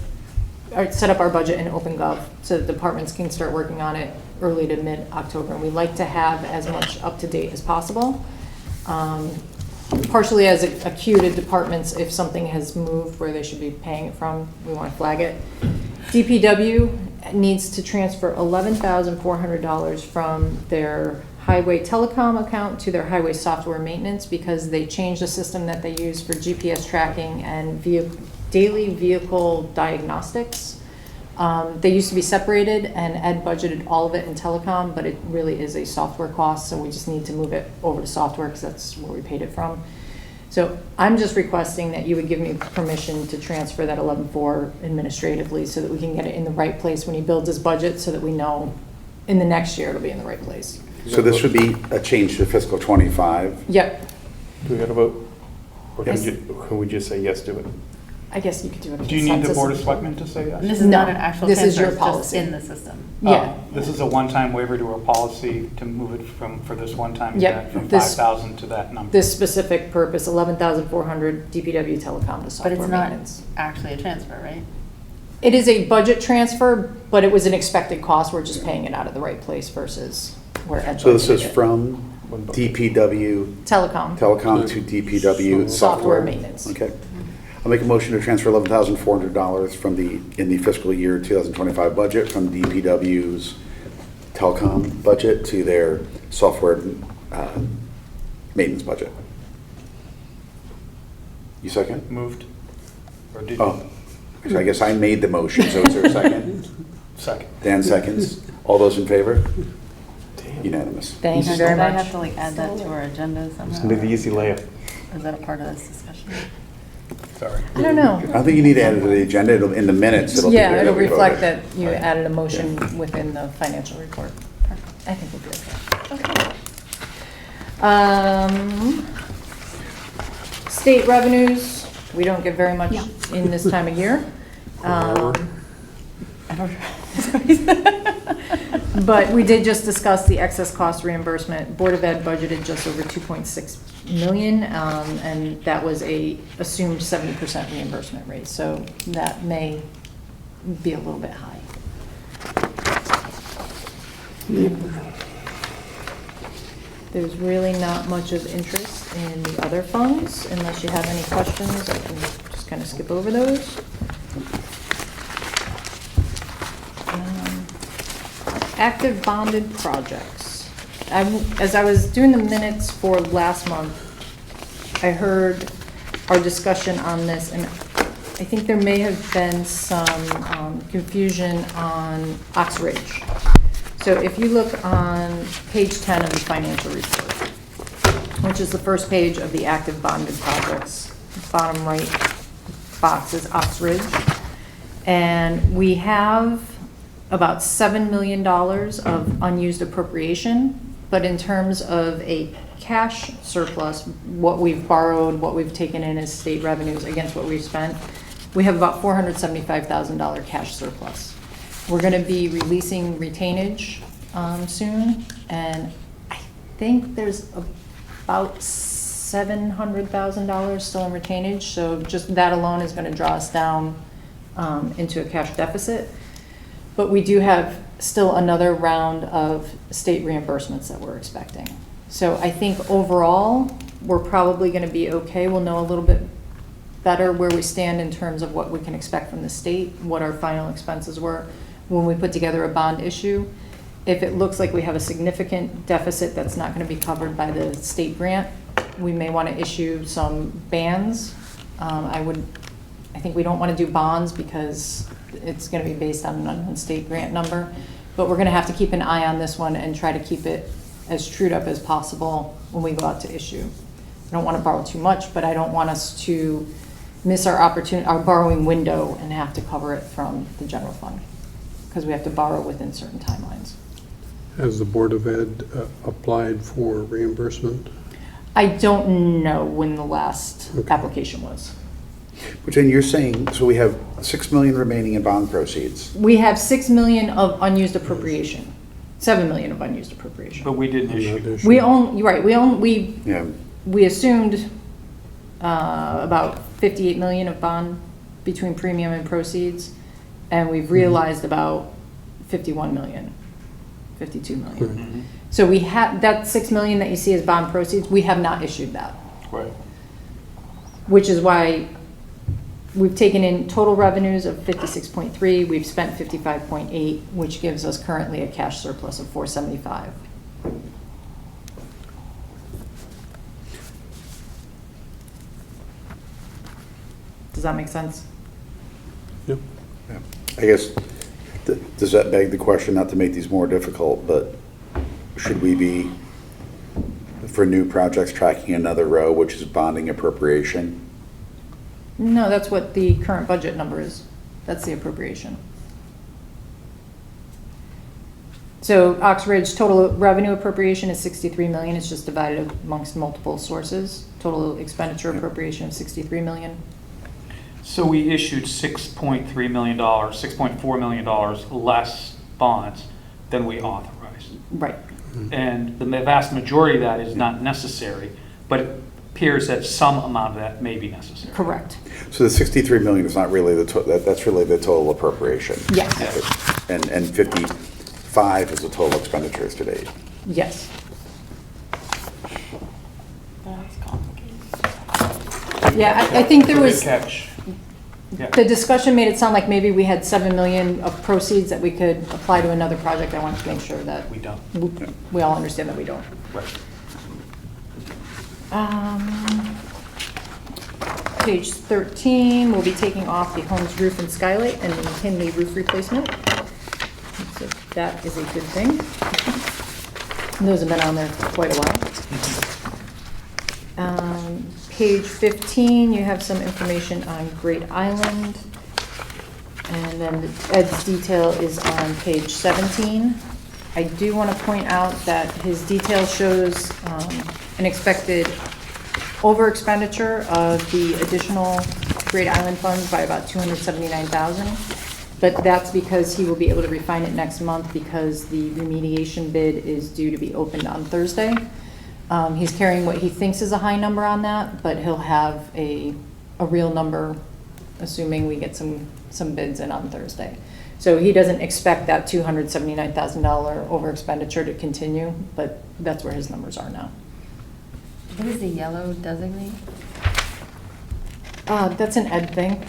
or set up our budget in OpenGov so that departments can start working on it early to mid-October. And we like to have as much up-to-date as possible. Partially as a cue to departments, if something has moved where they should be paying it from, we want to flag it. DPW needs to transfer $11,400 from their highway telecom account to their highway software maintenance, because they changed the system that they use for GPS tracking and daily vehicle diagnostics. They used to be separated, and Ed budgeted all of it in telecom, but it really is a software cost, so we just need to move it over to software because that's where we paid it from. So I'm just requesting that you would give me permission to transfer that 11.4 administratively so that we can get it in the right place when he builds his budget, so that we know in the next year it'll be in the right place. So this would be a change to fiscal '25. Yep, Do we got to vote? Or Yes. can we just say yes to it? I guess you could do it. Do you need the Board of Selectmen to say yes? And this is No, not an actual this is transfer, your it's just policy. in the system. Yeah. This is a one-time waiver to our policy to move it for this one-time Yep, event from this- 5,000 to that number. This specific purpose, 11,400 DPW telecom to But software it's not maintenance. actually a transfer, right? It is a budget transfer, but it was an expected cost. We're just paying it out of the right place versus where Ed So this budgeted is it. from DPW, Telecom. telecom to DPW Software software. maintenance. Okay. I'll make a motion to transfer $11,400 from in the fiscal year 2025 budget from DPW's telecom budget to their software maintenance budget. You second? Moved. Or did Oh, so I guess I made the motion, so is there a second? Second. Dan seconds. All those in favor? Unanimous. Thank you Did very I much. have to like add that to our agenda It's somehow? gonna be the easy layup. Is that a part of this discussion? Sorry. I don't know. I don't think you need to add it to the agenda. In the minutes, it'll be there. Yeah, it'll that we reflect voted. that you added a motion within the financial report. I think we'll be okay. State revenues, we don't get very much Yeah. in this time of year. But we did just discuss the excess cost reimbursement. Board of Ed budgeted just over 2.6 million, and that was a assumed 70% reimbursement rate, so that may be a little bit high. There's really not much of interest in the other funds, unless you have any questions, I can just kind of skip over those. Active bonded projects. As I was doing the minutes for last month, I heard our discussion on this, and I think there may have been some confusion on Ox Ridge. So if you look on page 10 of the financial report, which is the first page of the active bonded projects, bottom right box is Ox Ridge. And we have about $7 million of unused appropriation, but in terms of a cash surplus, what we've borrowed, what we've taken in as state revenues against what we've spent, we have about $475,000 cash surplus. We're gonna be releasing retainage soon, and I think there's about $700,000 still in retainage, so just that alone is gonna draw us down into a cash deficit. But we do have still another round of state reimbursements that we're expecting. So I think overall, we're probably gonna be okay. We'll know a little bit better where we stand in terms of what we can expect from the state, what our final expenses were when we put together a bond issue. If it looks like we have a significant deficit that's not gonna be covered by the state grant, we may wanna issue some bans. I think we don't wanna do bonds because it's gonna be based on an unknown state grant number, but we're gonna have to keep an eye on this one and try to keep it as trued up as possible when we go out to issue. I don't wanna borrow too much, but I don't want us to miss our opportunity, our borrowing window, and have to cover it from the general fund, because we have to borrow within certain timelines. Has the Board of Ed applied for reimbursement? I don't know when the last Okay. application was. But then you're saying, so we have 6 million remaining in bond proceeds. We have 6 million of unused appropriation, 7 million of unused appropriation. But we didn't on that issue. issue? We own, you're right, Yeah. we assumed about 58 million of bond between premium and proceeds, and we've realized about 51 million, 52 million. Mhm. So we have, that 6 million that you see as bond proceeds, we have not issued that, Right. which is why we've taken in total revenues of 56.3, we've spent 55.8, which gives us currently a cash surplus of 475. Does that make sense? Yep. Yeah. I guess, does that beg the question, not to make these more difficult, but should we be, for new projects, tracking another row, which is bonding appropriation? No, that's what the current budget number is. That's the appropriation. So Ox Ridge total revenue appropriation is 63 million. It's just divided amongst multiple sources. Total expenditure appropriation of 63 million. So we issued $6.3 million, $6.4 million less bonds than we authorized. Right. And the vast majority of that is not necessary, but it appears that some amount of that may be necessary. Correct. So the 63 million is not really that's really the total appropriation. Yes. And 55 is the total expenditures to date. Yes. Yeah, I think there Good was, catch. Yeah. the discussion made it sound like maybe we had 7 million of proceeds that we could apply to another project. I wanted to make sure that We don't. we all understand that we don't. Right. Page 13, we'll be taking off the Holmes roof and skylight and the Hindley roof replacement. So that is a good thing. Those have been on there for quite a while. Page 15, you have some information on Great Island. And then Ed's detail is on page 17. I do want to point out that his detail shows an expected over expenditure of the additional Great Island funds by about $279,000. But that's because he will be able to refine it next month because the remediation bid is due to be opened on Thursday. He's carrying what he thinks is a high number on that, but he'll have a real number, assuming we get some bids in on Thursday. So he doesn't expect that $279,000 over expenditure to continue, but that's where his numbers are now. What does the yellow designate? That's an Ed thing.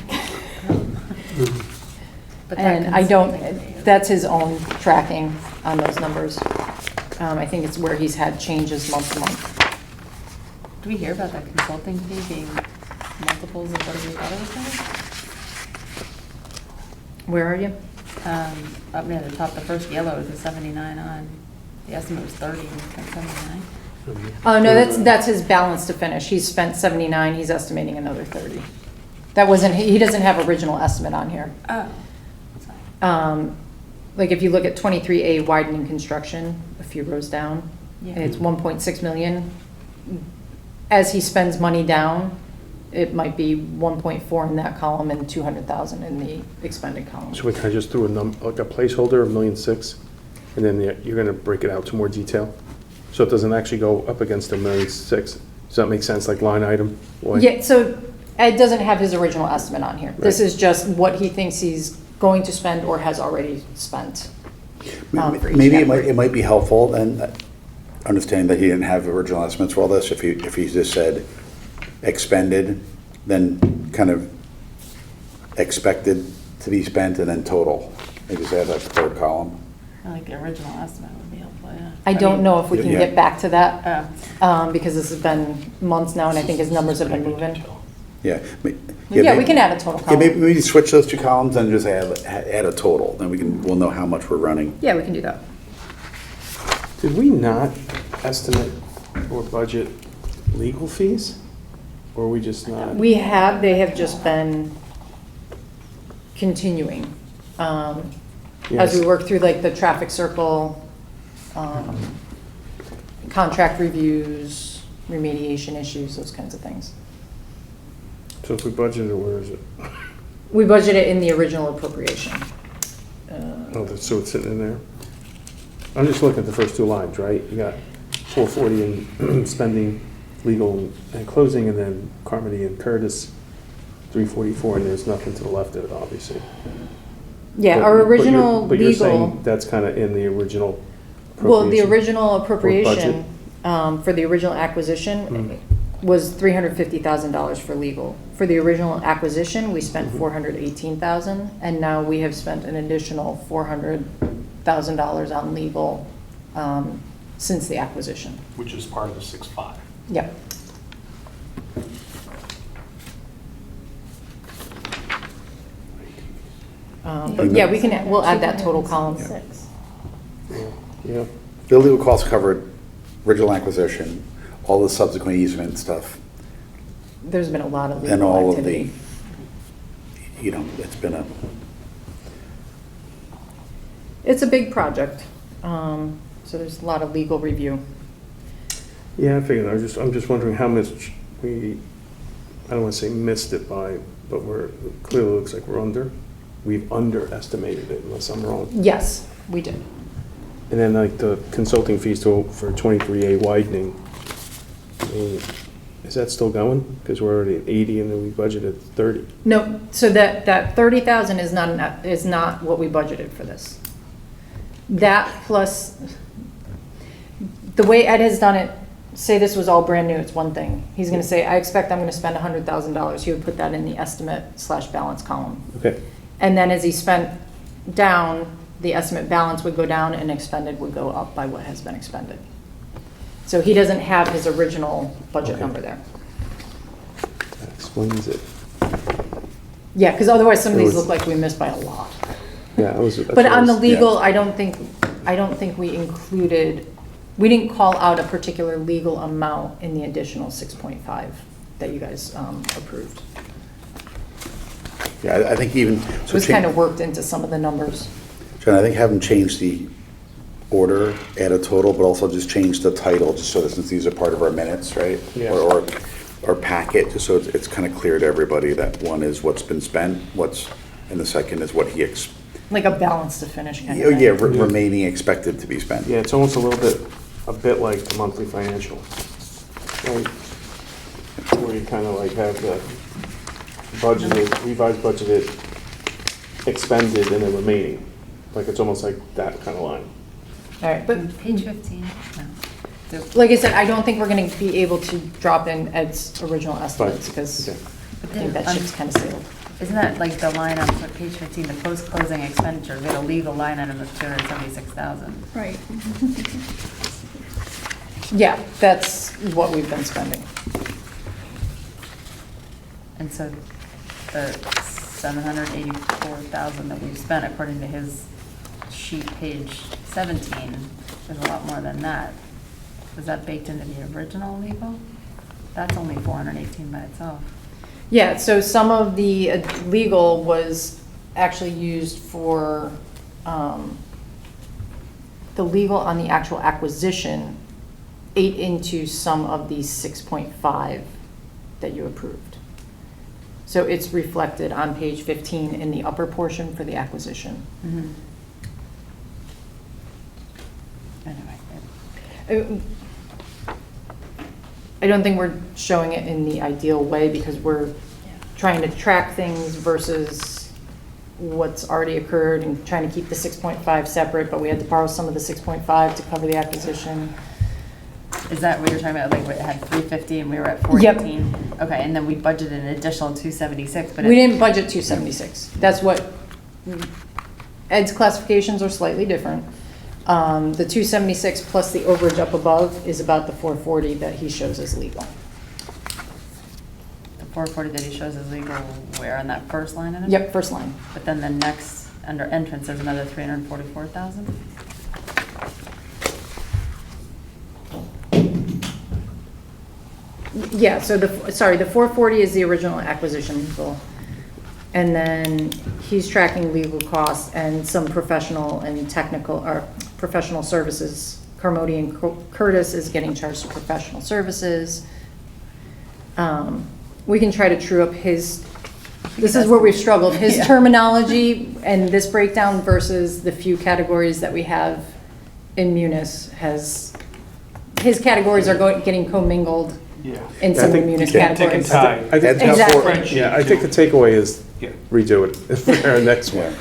But that And I don't, can- that's his own tracking on those numbers. I think it's where he's had changes month to month. Do we hear about that consulting fee being multiples of what we thought it was Where are you? going to? Up near the top, the first yellow is a 79 on, the estimate was 30, and it's like 79. Oh, no, that's his balance to finish. He's spent 79, he's estimating another 30. That wasn't, he doesn't have original estimate on here. Oh, sorry. Like if you look at 23A widening construction, a few rows down, Yeah. it's 1.6 million. As he spends money down, it might be 1.4 in that column and 200,000 in the expended column. So we kind of just threw like a placeholder of $1.6 million, and then you're going to break it out to more detail? So it doesn't actually go up against $1.6 million? Does that make sense, like line item? Yeah, so Ed doesn't have his original estimate on here. This Right. is just what he thinks he's going to spend or has already spent. For each Maybe category. it might be helpful then, understanding that he didn't have original estimates for all this, if he just said expended, then kind of expected to be spent and then total. Maybe just add that third column. I like the original estimate would be helpful, yeah. I don't know if we can Yeah. get back to that, Oh, because this has been months now and I think his numbers have been moving. Yeah. Yeah, we can add a total Yeah, column. maybe switch those two columns and just add a total, then we'll know how much we're running. Yeah, we can do that. Did we not estimate or budget legal fees? Or are we just not? They have just been continuing. As Yes. we work through like the traffic circle, contract reviews, remediation issues, those kinds of things. So if we budgeted, where is it? We budget it in the original appropriation. Oh, so it's sitting in there? I'm just looking at the first two lines, right? You got 440 in spending, legal and closing, and then Carmody and Curtis, 344, and there's nothing to the left of it, obviously. Yeah, But- our but you're- original But you're legal, saying that's kind of in the original well, the appropriation? original Or budget? appropriation for the original acquisition Mm. was $350,000 for legal. For the original acquisition, we spent Mhm. $418,000, and now we have spent an additional $400,000 on legal since the acquisition. Which is part of the 6.5. Yep. But yeah, we'll add that total column. Yeah, The legal costs covered original acquisition, all the subsequent easement stuff, There's been a lot of and legal all of the, activity. it's been a, It's a big project, so there's a lot of legal review. yeah, I figured, I'm just wondering how much we, I don't want to say missed it by, but it clearly looks like we've underestimated it, unless I'm wrong. Yes, we did. And then like the consulting fees for 23A widening, I mean, is that still going? Because we're already at 80 and then we budgeted 30. No, so that 30,000 is not what we budgeted for this. That plus, the way Ed has done it say this was all brand new, it's one thing. He's gonna say, I expect I'm gonna spend $100,000. He would put that in the estimate/balance column. Okay. And then as he spent down, the estimate balance would go down and expended would go up by what has been expended. So he doesn't have his original budget Okay. number there. That explains it. Yeah, because otherwise some of It these was- look like we missed by a lot. Yeah, that's But what I on the was- legal, I don't think we included, we didn't call out a particular legal amount in the additional 6.5 that you guys approved. Yeah, I think even. It was kind of worked into some of the numbers. John, I think have them change the order, add a total, but also just change the title, just so that since these are part of our minutes, right? Yeah. Or packet, just so it's kind of clear to everybody that one is what's been spent, and the second is what he, Like a balance to finish kind of thing. yeah, remaining expected to be spent. Yeah, it's almost a bit like the monthly financial. Right? Where you kind of like have the budgeted, revised budgeted, expended, and then remaining. Like, it's almost like that kind of line. All right, but Page 15, no. like I said, I don't think we're going to be able to drop in Ed's original estimates because I Okay. think that ship's kind of sailed. Isn't that like the line on page 15, the post-closing expenditure, we had a legal line item of 276,000. Right. Yeah, that's what we've been spending. And so the 784,000 that we've spent, according to his sheet, page 17, is a lot more than that. Was that baked into the original legal? That's only 418 by itself. Yeah, so some of the legal was actually used for, the legal on the actual acquisition ate into some of these 6.5 that you approved. So it's reflected on page 15 in the upper portion for the acquisition. Anyway, I don't think we're showing it in the ideal way because we're trying to track things versus what's already occurred and trying to keep the 6.5 separate, but we had to borrow some of the 6.5 to cover the acquisition. is that what you're talking about? Like, we had 350 and we were at Yep. 418? Okay, and then we budgeted an additional 276, but We didn't budget 276. That's what, Ed's classifications are slightly different. The 276 plus the overage up above is about the 440 that he shows as legal. the 440 that he shows as legal, where, on that first line in it? Yep, first line. But then the next, under entrance, there's another 344,000? Yeah, so the 440 is the original acquisition legal. And then he's tracking legal costs and some professional and technical, or professional services. Carmody and Curtis is getting charged for professional services. We can try to true up his, this is where we've struggled, his Yeah. terminology and this breakdown versus the few categories that we have in Munis has, his categories are getting commingled Yeah. in some of the Munis Can't tick and categories. tie. I think, Exactly. yeah, I think the takeaway is Yeah. redo it for our next one.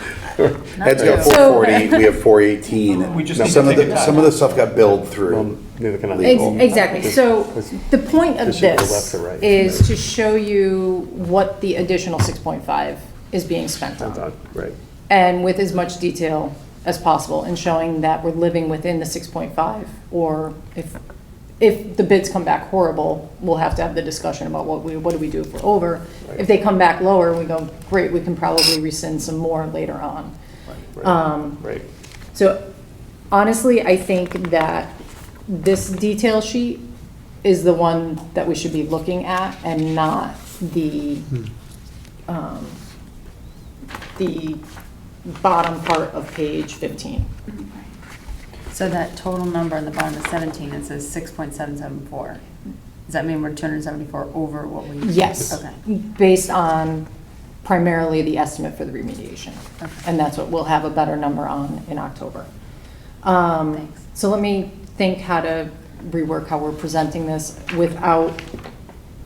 Ed's got So- 440, we have 418. We just Now, need some to of take the, it some of the stuff got billed Well, through. neither can I. Legal. Exactly, so the point of This should go this left to right. is to show you what the additional 6.5 is being spent on. Right. And with as much detail as possible, and showing that we're living within the 6.5, or if the bids come back horrible, we'll have to have the discussion about what do we do if we're over. If they come back lower, we go, great, we can probably rescind some more later on. Right. So honestly, I think that this detail sheet is the one that we should be looking at and not the bottom part of page 15. So that total number on the bottom of 17, it says 6.774. Does that mean we're 274 over what we? Yes, Okay. based on primarily the estimate for the remediation. Okay. And that's what we'll have a better number on in October. Thanks. So let me think how to rework how we're presenting this without,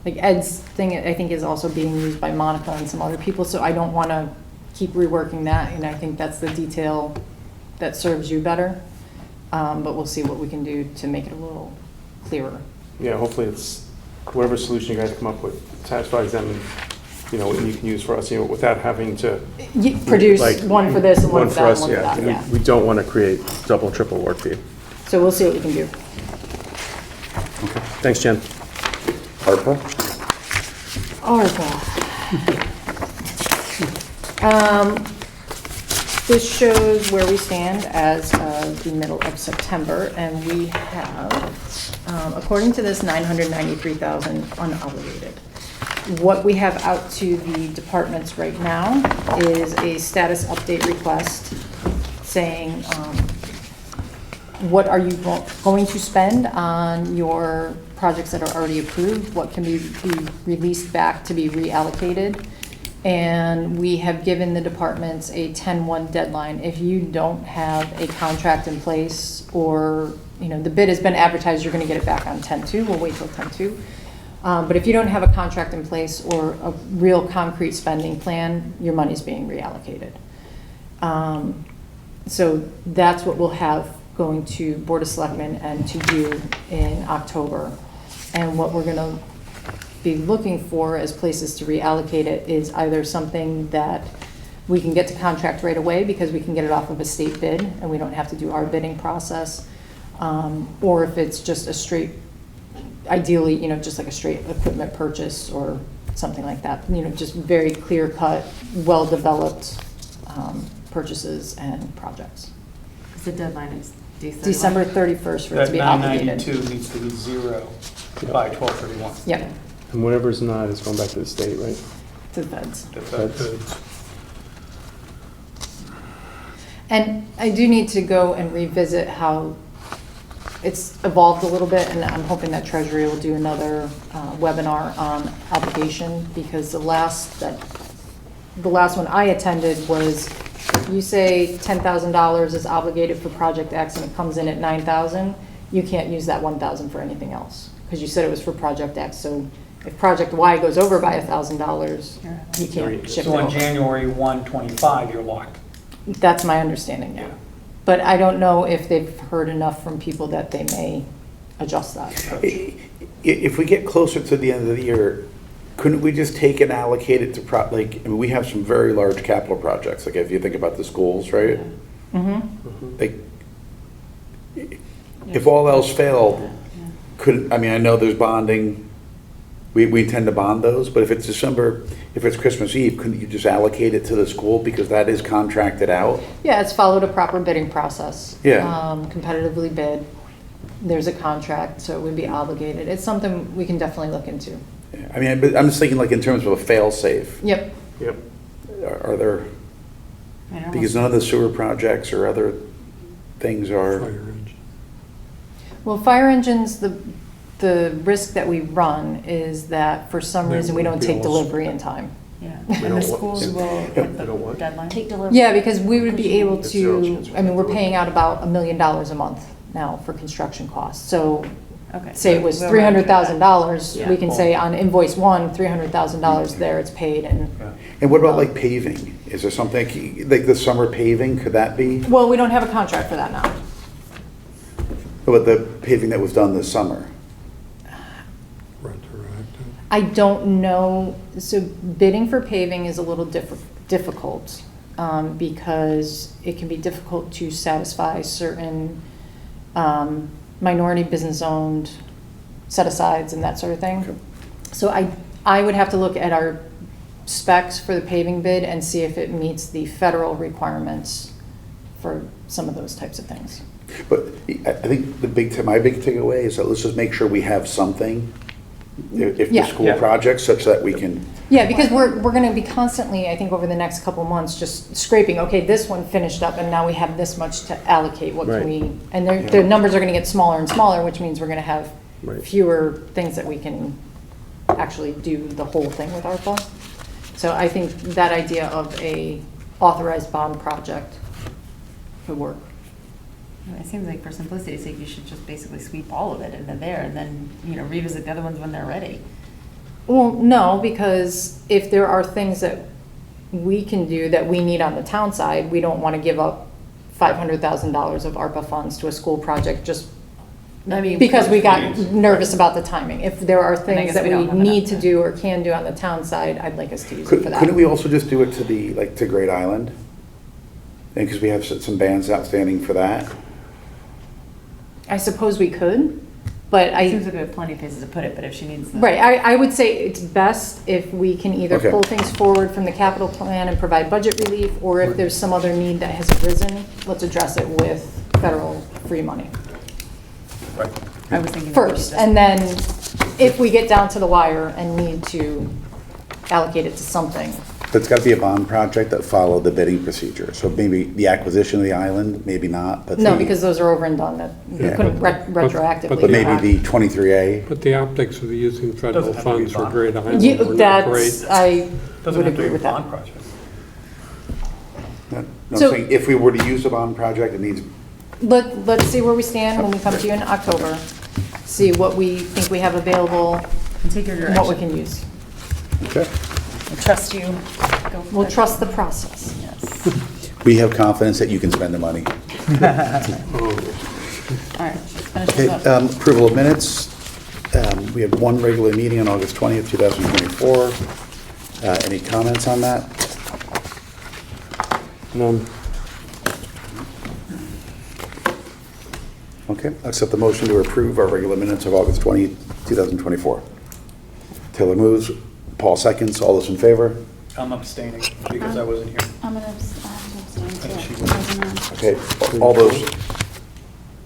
like Ed's thing, I think is also being used by Monica and some other people, so I don't want to keep reworking that, and I think that's the detail that serves you better. But we'll see what we can do to make it a little clearer. yeah, hopefully it's, whatever solution you guys come up with satisfies them and, you know, and you can use for us, you know, without having to. You produce like, one for this and one for that, us, and one for that, We- yeah. We don't want to create double, triple work for you. So we'll see what we can do. Thanks, Jen. ARPA? ARPA. This shows where we stand as of the middle of September, and we have, according to this, 993,000 unobligated. What we have out to the departments right now is a status update request saying, what are you going to spend on your projects that are already approved? What can be released back to be reallocated? And we have given the departments a 10/1 deadline. If you don't have a contract in place, or, you know, the bid has been advertised, you're gonna get it back on 10/2, we'll wait till 10/2. But if you don't have a contract in place or a real concrete spending plan, your money's being reallocated. So that's what we'll have going to Board of Selectmen and to you in October. And what we're gonna be looking for as places to reallocate it is either something that we can get to contract right away because we can get it off of a state bid and we don't have to do our bidding process. Or if it's just a straight, ideally, you know, just like a straight equipment purchase or something like that. You know, just very clear cut, well-developed purchases and projects. The deadline is December 31st for it to That be obligated. 992 needs to be zero by 12/31. Yep, And whatever's not is going back to the state, right? to the feds. It's- And I do need to go and revisit how it's evolved a little bit, and I'm hoping that Treasury will do another webinar on obligation, because the last one I attended was, you say $10,000 is obligated for Project X and it comes in at 9,000, you can't use that 1,000 for anything else, because you said it was for Project X. So if Project Y goes over by $1,000, you can't shift it So on over. January 1, 25, you're locked. That's my understanding, yeah. But I don't know if they've heard enough from people that they may adjust that approach. If we get closer to the end of the year, couldn't we just take and allocate it to like, I mean, we have some very large capital projects, like if you think about the schools, right? Mm-hmm. Like, if all else failed, couldn't, I mean, I know there's bonding, we tend to bond those, but if it's December, if it's Christmas Eve, couldn't you just allocate it to the school because that is contracted out? Yeah, it's followed a proper bidding process. Yeah. Competitively bid. There's a contract, so it would be obligated. It's something we can definitely look into. Yeah, I mean, but I'm just thinking like in terms of a fail-safe. Yep. Yep. Are there, because none of the sewer projects or other things are, Fire engine. Well, fire engines, the risk that we run is that for some They reason we don't won't be take able to- delivery in time. Yeah, We and don't the want- schools will They hit don't what? the deadline. Take delivery. Yeah, because we would be able It's zero to, chance I mean, we're of paying out about $1 million a month now for construction costs. So Okay. say it was We'll run through that. $300,000, we Yeah. can say on invoice one, $300,000 there, it's paid. And, and what about like paving? Is there something, like the summer paving, could that be? well, we don't have a contract for that now. But the paving that was done this summer? Retroactive. I don't know, so bidding for paving is a little difficult, because it can be difficult to satisfy certain minority business-owned set-asides and that sort of Okay. thing. So I would have to look at our specs for the paving bid and see if it meets the federal requirements for some of those types of things. But I think my big takeaway is that let's just make sure we have something, if the Yeah. school Yeah. projects, such that we can, Yeah, because we're gonna be constantly, I think, over the next couple months, just scraping, okay, this one finished up, and now we have this much to allocate, what can Right. we, and the numbers are gonna get smaller and smaller, which means we're gonna have Right. fewer things that we can actually do the whole thing with ARPA. So I think that idea of a authorized bond project could work. It seems like for simplicity's sake, you should just basically sweep all of it into there and then, revisit the other ones when they're ready. Well, no, because if there are things that we can do that we need on the town side, we don't want to give up $500,000 of ARPA funds to a school project just I mean. Because we got nervous about the timing. If there are I things guess that we we don't have need enough to time. do or can do on the town side, I'd like us to use it for that. Couldn't we also just do it to the, like, to Great Island? And because we have some bands outstanding for that. I suppose we could, but It I, seems like we have plenty of places to put it, but if she needs the. right, I would say it's best if we can either Okay. pull things forward from the capital plan and provide budget relief, or if there's some other need that has arisen, let's address it with federal free money I was thinking. first. And then if we get down to the wire and need to allocate it to something, But it's got to be a bond project that followed the bidding procedure. So maybe the acquisition of the island, maybe not, but. no, the- because those are over and done, that we Yeah. couldn't retroactively. But But maybe impact. the 23A. But the optics of using federal Doesn't have to be funds for bond. Great Island You- were not That's, great. I Doesn't would have to agree be a with that. bond project. No, I'm So- saying if we were to use a bond project, it needs, Let's see where we stand when we come to you in October, see what we think we have available, And take your and what we direction. can use. okay. I trust you. Go for We'll it. trust the process. Yes. We have confidence that you can spend the money. All right, finish Okay, this up. approval of minutes. We had one regular meeting on August 20th, 2024. Any comments on that? None. Okay, I'll accept the motion to approve our regular minutes of August 20th, 2024. Taylor moves, Paul seconds, all those in favor? I'm abstaining because I wasn't here. I'm gonna abstain And she too. was- Wasn't on. Okay, all those,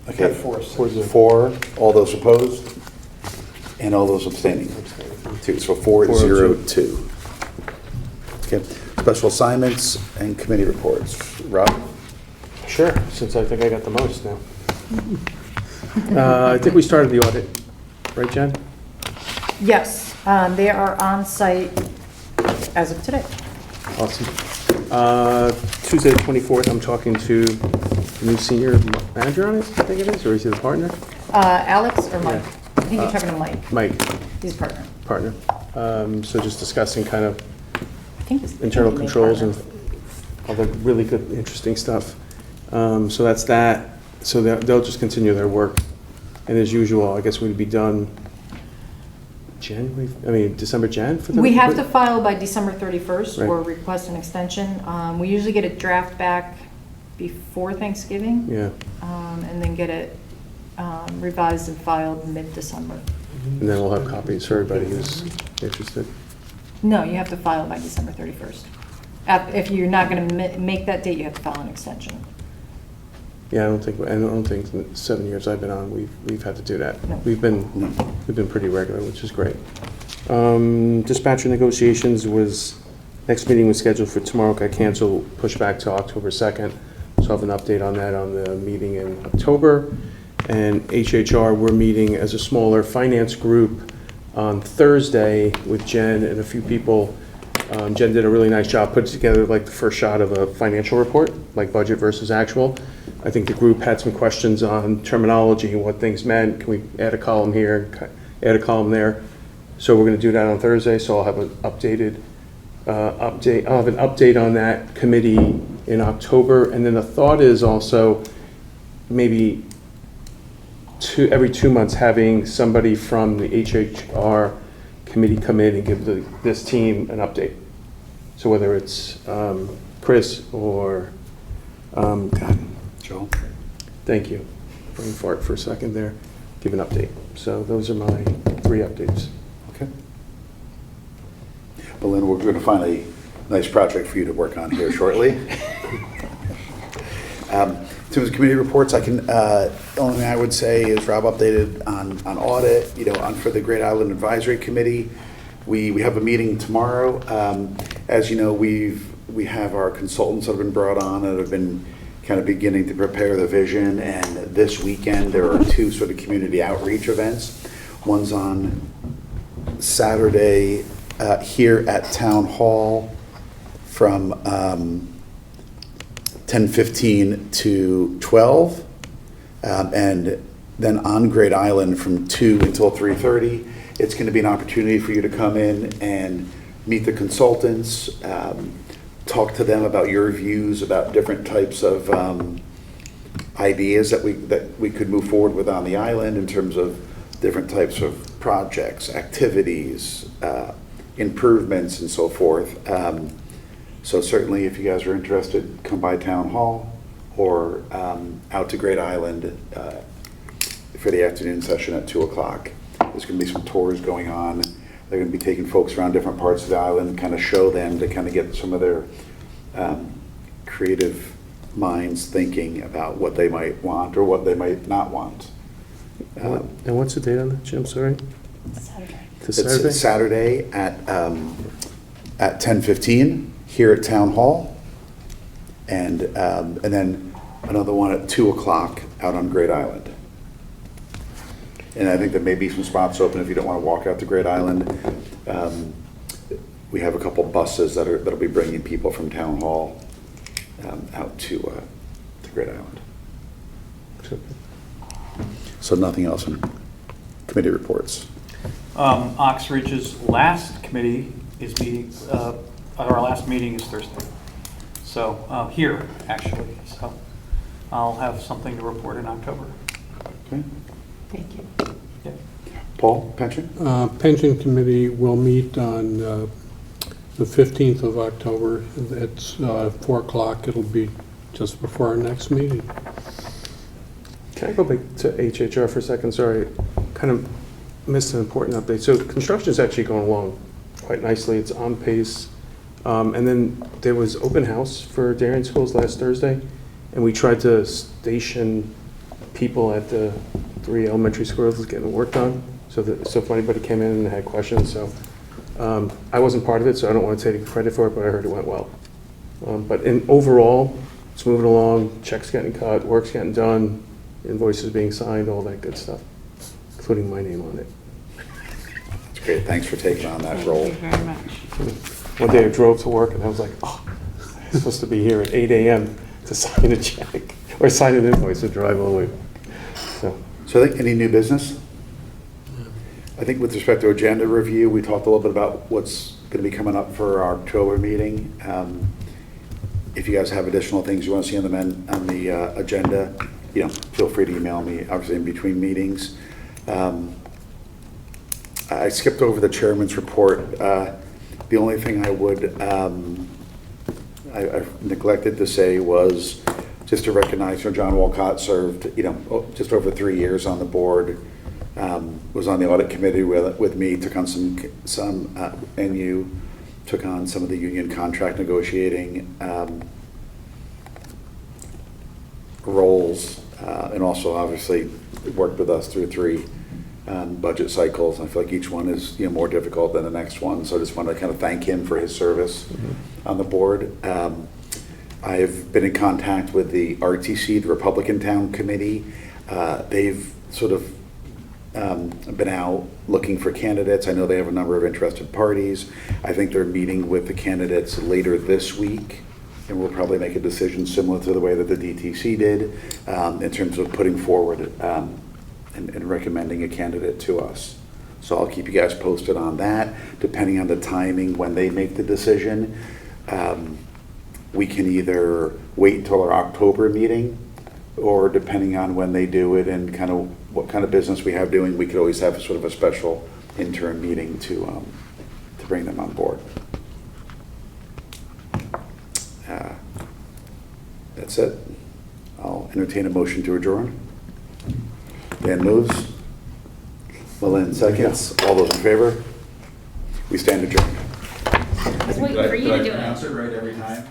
okay, Had four. 4, all those opposed, and all those abstaining. 2, so 4-0-2. Okay, special assignments and committee reports. Rob? Sure, since I think I got the most now. I think we started the audit, right, Jen? Yes, they are on site as of today. Awesome. Tuesday, the 24th, I'm talking to the new senior manager on it, I think it is, or is he the partner? Alex or Mike? I think you're talking to Mike. Mike, He's partner. partner. So just discussing kind of I think he's. internal he may controls partner. and other really good, interesting stuff. So that's that. So they'll just continue their work. And as usual, I guess we'd be done January, December, Jan for the. We have to file by December 31st or Right. request an extension. We usually get a draft back before Thanksgiving. Yeah, And then get it revised and filed mid-December. and then we'll have copies for everybody who's interested. No, you have to file by December 31st. If you're not going to make that date, you have to file an extension. Yeah, I don't think in the 7 years I've been on, we've had to do that. No. We've been pretty regular, which is great. Dispatcher negotiations next meeting was scheduled for tomorrow, got canceled, pushed back to October 2nd. So I'll have an update on that on the meeting in October. And HHR, we're meeting as a smaller finance group on Thursday with Jen and a few people. Jen did a really nice job putting together like the first shot of a financial report, like budget versus actual. I think the group had some questions on terminology and what things meant. Can we add a column here, add a column there? So we're going to do that on Thursday. So I'll have an I'll have an update on that committee in October. And then the thought is also maybe every 2 months having somebody from the HHR committee come in and give this team an update. So whether it's Chris or, God, Joe? thank you. Brain fart for a second there. Give an update. So those are my 3 updates. Okay. Well, then we're going to find a nice project for you to work on here shortly. In terms of committee reports, I can, the only thing I would say is Rob updated on audit, for the Great Island Advisory Committee. We have a meeting tomorrow. As you know, we have our consultants that have been brought on and have been kind of beginning to prepare the vision. And this weekend, there are 2 sort of community outreach events. One's on Saturday here at Town Hall from 10:15 to 12, and then on Great Island from 2 until 3:30. It's going to be an opportunity for you to come in and meet the consultants, talk to them about your views about different types of ideas that we could move forward with on the island in terms of different types of projects, activities, improvements, and so forth. So certainly, if you guys are interested, come by Town Hall or out to Great Island for the afternoon session at 2 o'clock. There's going to be some tours going on. They're going to be taking folks around different parts of the island, kind of show them to kind of get some of their creative minds thinking about what they might want or what they might not want. And what's the date on that, Jim, sorry? Saturday. It's It's Saturday? Saturday at 10:15 here at Town Hall, and then another one at 2 o'clock out on Great Island. And I think there may be some spots open if you don't want to walk out to Great Island. We have a couple buses that'll be bringing people from Town Hall out to Great Island. So nothing else in committee reports. Oxridge's last committee is meeting, our last meeting is Thursday. So, here, actually, so I'll have something to report in October. Okay. Thank you. Yeah. Paul, pension? Pension Committee will meet on the 15th of October. It's 4 o'clock. It'll be just before our next meeting. Can I go back to HHR for a second? Sorry, kind of missed an important update. So construction is actually going along quite nicely. It's on pace. And then there was open house for Darien schools last Thursday, and we tried to station people at the 3 elementary schools getting work done, so if anybody came in and had questions. So I wasn't part of it, so I don't want to take credit for it, but I heard it went well. But overall, it's moving along. Checks getting cut, work's getting done, invoices being signed, all that good stuff, including my name on it. That's great. Thanks for taking on that role. Thank you very much. One day I drove to work and I was like, oh, I'm supposed to be here at 8 a.m. to sign a check or sign an invoice and drive all the way. So I think any new business? I think with respect to agenda review, we talked a little bit about what's going to be coming up for our October meeting. If you guys have additional things you want to see on the agenda, feel free to email me, obviously in between meetings. I skipped over the chairman's report. The only thing I neglected to say was just to recognize, John Walcott served, just over 3 years on the board, was on the audit committee with me, took on some NU, took on some of the union contract negotiating roles, and also obviously worked with us through 3 budget cycles. I feel like each one is more difficult than the next one, so I just want to kind of thank him for his service on the board. I've been in contact with the RTC, the Republican Town Committee. They've sort of been out looking for candidates. I know they have a number of interested parties. I think they're meeting with the candidates later this week, and we'll probably make a decision similar to the way that the DTC did in terms of putting forward and recommending a candidate to us. So I'll keep you guys posted on that. Depending on the timing when they make the decision, we can either wait until our October meeting, or depending on when they do it and kind of what kind of business we have doing, we could always have sort of a special interim meeting to bring them on board. That's it. I'll entertain a motion to adjourn. Dan moves. Malin seconds. All those in favor? We stand adjourned. I was waiting for you to do it. it right every time?